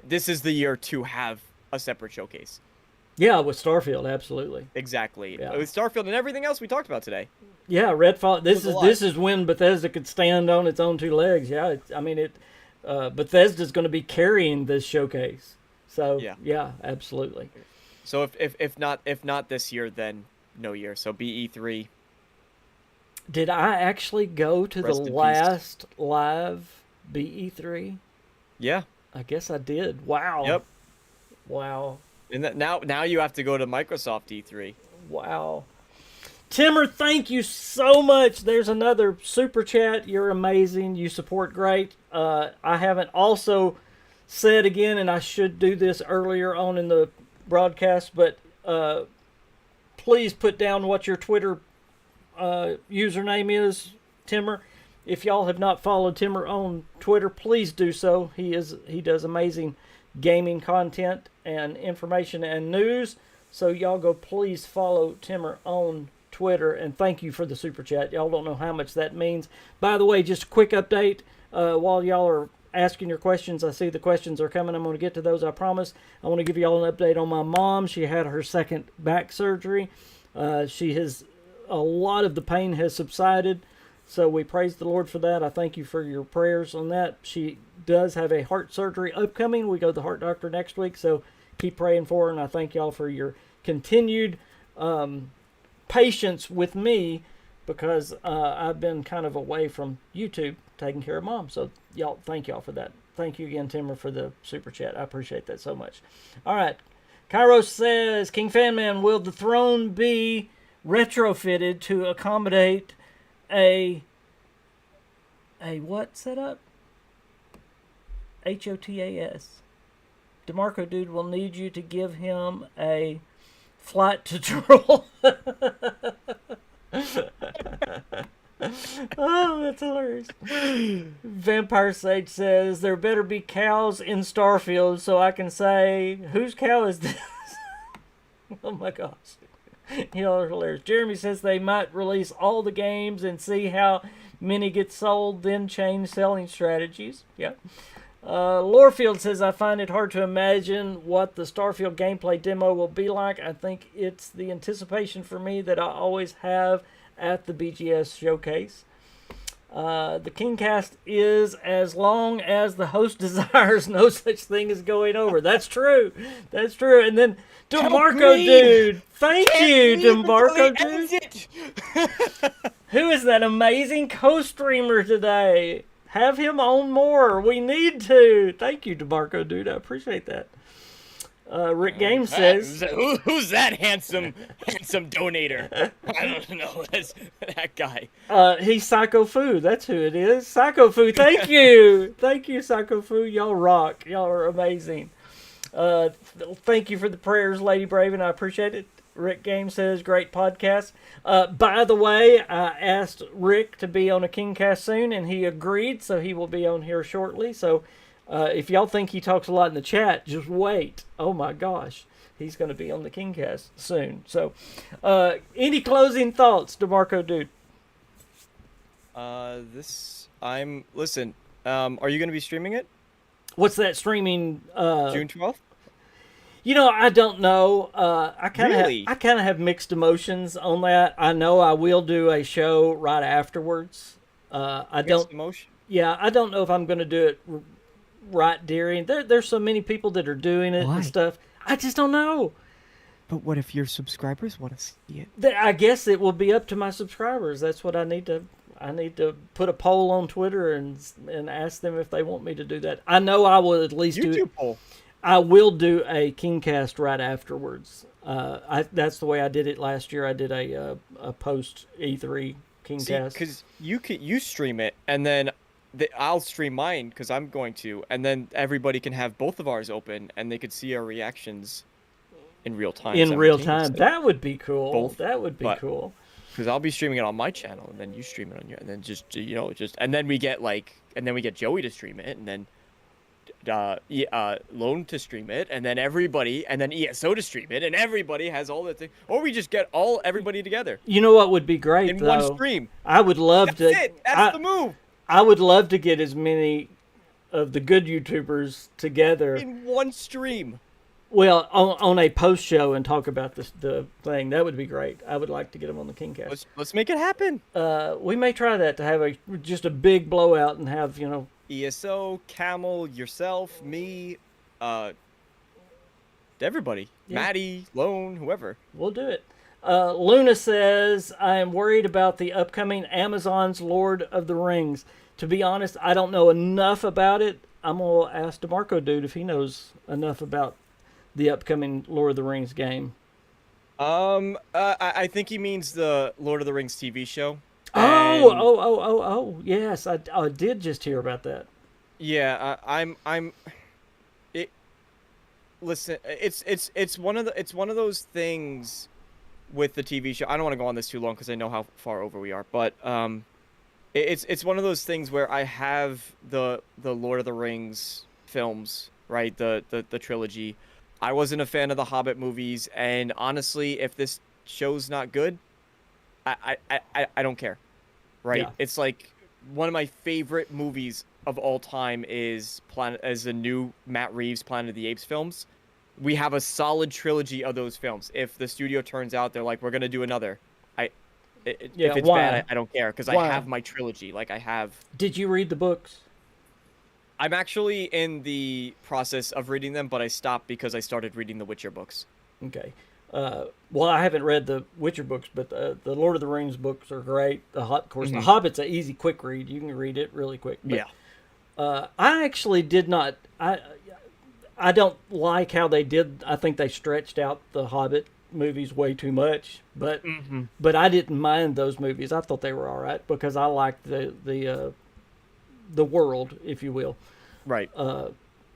this is the year to have a separate showcase. Yeah, with Starfield, absolutely. Exactly. Yeah. With Starfield and everything else we talked about today. Yeah, Redfall. This is when Bethesda could stand on its own 2 legs. Yeah, Bethesda's going to be carrying this showcase. So yeah, absolutely. So if not this year, then no year. So BE3. Did I actually go to the last live BE3? Yeah. I guess I did. Wow. Yep. Wow. And now you have to go to Microsoft E3. Wow. Timmer, thank you so much. There's another super chat. You're amazing. You support great. I haven't also said again, and I should do this earlier on in the broadcast, but please put down what your Twitter username is, Timmer. If y'all have not followed Timmer on Twitter, please do so. He does amazing gaming content and information and news. So y'all go please follow Timmer on Twitter, and thank you for the super chat. Y'all don't know how much that means. By the way, just a quick update while y'all are asking your questions. I see the questions are coming. I'm going to get to those, I promise. I want to give y'all an update on my mom. She had her second back surgery. A lot of the pain has subsided, so we praise the Lord for that. I thank you for your prayers on that. She does have a heart surgery upcoming. We go to the heart doctor next week, so keep praying for her, and I thank y'all for your continued patience with me, because I've been kind of away from YouTube taking care of mom. So y'all, thank y'all for that. Thank you again, Timmer, for the super chat. I appreciate that so much. All right. Kairos says, KingFanMan, will the throne be retrofitted to accommodate a what setup? HOTAS. DeMarco Dude will need you to give him a flight tutorial. Oh, that's hilarious. Vampire Sage says, there better be cows in Starfield so I can say, whose cow is this? Oh my gosh. Y'all are hilarious. Jeremy says they might release all the games and see how many get sold, then change selling strategies. Yeah. Lorefield says, I find it hard to imagine what the Starfield gameplay demo will be like. I think it's the anticipation for me that I always have at the BGS showcase. The KingCast is as long as the host desires. No such thing as going over. That's true. That's true. And then DeMarco Dude. Thank you, DeMarco Dude. Who is that amazing co-streamer today? Have him on more. We need to. Thank you, DeMarco Dude. I appreciate that. Rick Game says, who's that handsome donator? I don't know. That's that guy. He's Psycho Fu. That's who it is. Psycho Fu. Thank you. Thank you, Psycho Fu. Y'all rock. Y'all are amazing. Thank you for the prayers, Lady Braven. I appreciate it. Rick Game says, great podcast. By the way, I asked Rick to be on a KingCast soon, and he agreed, so he will be on here shortly. So if y'all think he talks a lot in the chat, just wait. Oh my gosh. He's going to be on the KingCast soon. So any closing thoughts, DeMarco Dude? Listen, are you going to be streaming it? What's that streaming? June 12th? You know, I don't know. I kind of Really? have mixed emotions on that. I know I will do a show right afterwards. I don't know if I'm going to do it right during. There's so many people that are doing it and stuff. I just don't know. But what if your subscribers want to see it? I guess it will be up to my subscribers. That's what I need to. I need to put a poll on Twitter and ask them if they want me to do that. I know I will at least do it. Poll. I will do a KingCast right afterwards. That's the way I did it last year. I did a post E3 KingCast. Because you stream it, and then I'll stream mine because I'm going to, and then everybody can have both of ours open, and they could see our reactions in real time. That would be cool. Both. That would be cool. Because I'll be streaming it on my channel, and then you stream it on your, and then and then we get Joey to stream it, and then Lone to stream it, and then ESO to stream it, and everybody has all that thing. Or we just get everybody together. You know what would be great in one stream? I would love to. That's it. That's the move. I would love to get as many of the good YouTubers together in one stream. Well, on a post show and talk about the thing. That would be great. I would like to get them on the KingCast. Let's make it happen. We may try that, to have just a big blowout and have ESO, Camel, yourself, me, everybody. Yeah. Maddie, Lone, whoever. We'll do it. Luna says, I am worried about the upcoming Amazon's Lord of the Rings. To be honest, I don't know enough about it. I'm going to ask DeMarco Dude if he knows enough about the upcoming Lord of the Rings game. I think he means the Lord of the Rings TV show. Oh, And yes, I did just hear about that. yeah, I'm. It. Listen, it's one of those things with the TV show. I don't want to go on this too long because I know how far over we are, but it's one of those things where I have the Lord of the Rings films, right? The trilogy. I wasn't a fan of the Hobbit movies, and honestly, if this show's not good, I don't care, right? Yeah. It's like one of my favorite movies of all time is the new Matt Reeves Planet of the Apes films. We have a solid trilogy of those films. If the studio turns out they're like, we're gonna do another, Yeah, if it's why? bad, I don't care because I Why? have my trilogy. Like I have. Did you read the books? I'm actually in the process of reading them, but I stopped because I started reading the Witcher books. Okay. Well, I haven't read the Witcher books, but the Lord of the Rings books are great. Of course, The Hobbit's an easy, quick read. You can read it really quick. But, I actually did not. I don't like how they did. I think they stretched out the Hobbit movies way too much. But I didn't mind those movies. I thought they were all right because I liked the world, if you will. Right.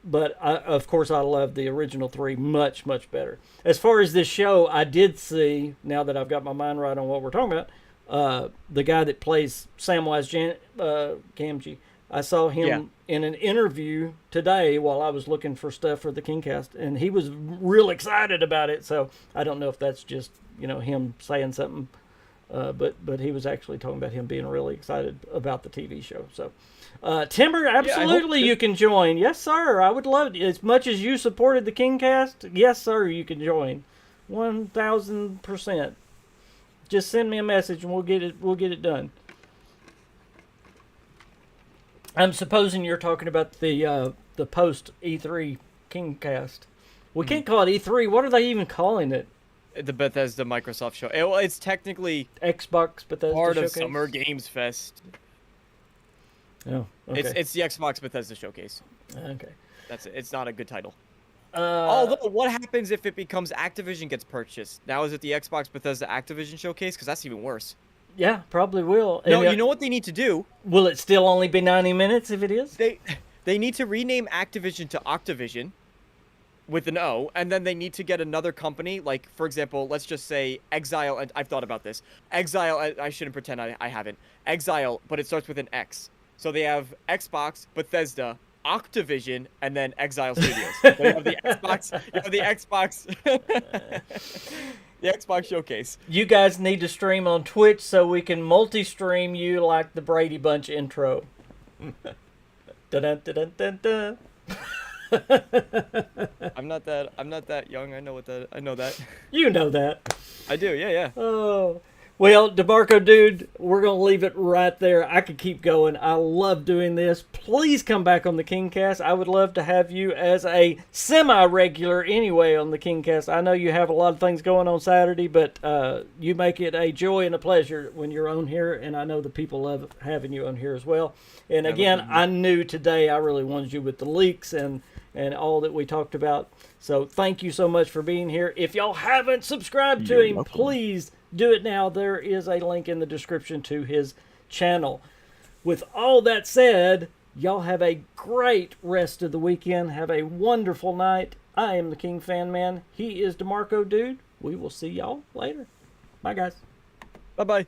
But of course, I love the original three much, much better. As far as this show, I did see, now that I've got my mind right on what we're talking about, the guy that plays Samwise Gamgee. I saw him in an interview today while I was looking for stuff for the KingCast, and he was real excited about it. So I don't know if that's just him saying something, but he was actually talking about him being really excited about the TV show. So. Timber, absolutely you can join. Yes, sir. I would love it. As much as you supported the KingCast, yes, sir, you can join. 1,000%. Just send me a message and we'll get it done. I'm supposing you're talking about the post E3 KingCast. We can't call it E3. What are they even calling it? The Bethesda Microsoft show. Well, it's technically Xbox Bethesda part Showcase? of Summer Games Fest. Oh, okay. It's the Xbox Bethesda Showcase. Okay. That's it. It's not a good title. Although, what happens if it becomes Activision gets purchased? Now is it the Xbox Bethesda Activision Showcase? Because that's even worse. Yeah, probably will. No, you know what they need to do? Will it still only be 90 minutes if it is? They need to rename Activision to Octavision with an O, and then they need to get another company. Like, for example, let's just say Exile, and I've thought about this. Exile, I shouldn't pretend I haven't. Exile, but it starts with an X. So they have Xbox, Bethesda, Octavision, and then Exile Studios. So you have the Xbox. You have the Xbox. The Xbox Showcase. You guys need to stream on Twitch so we can multi-stream you like the Brady Bunch intro. Dun-dun-dun-dun-dun-dun. I'm not that young. I know that. You know that. I do. Yeah. Oh. Well, DeMarco, dude, we're going to leave it right there. I could keep going. I love doing this. Please come back on the KingCast. I would love to have you as a semi-regular anyway on the KingCast. I know you have a lot of things going on Saturday, but you make it a joy and a pleasure when you're on here, and I know the people love having you on here as well. And again, I knew today I really wanted you with the leaks and all that we talked about. So thank you so much for being here. If y'all haven't subscribed to him, please do it now. There is a link in the description to his channel. With all that said, y'all have a great rest of the weekend. Have a wonderful night. I am the KingFanMan. He is DeMarco, dude. We will see y'all later. Bye, guys. Bye-bye.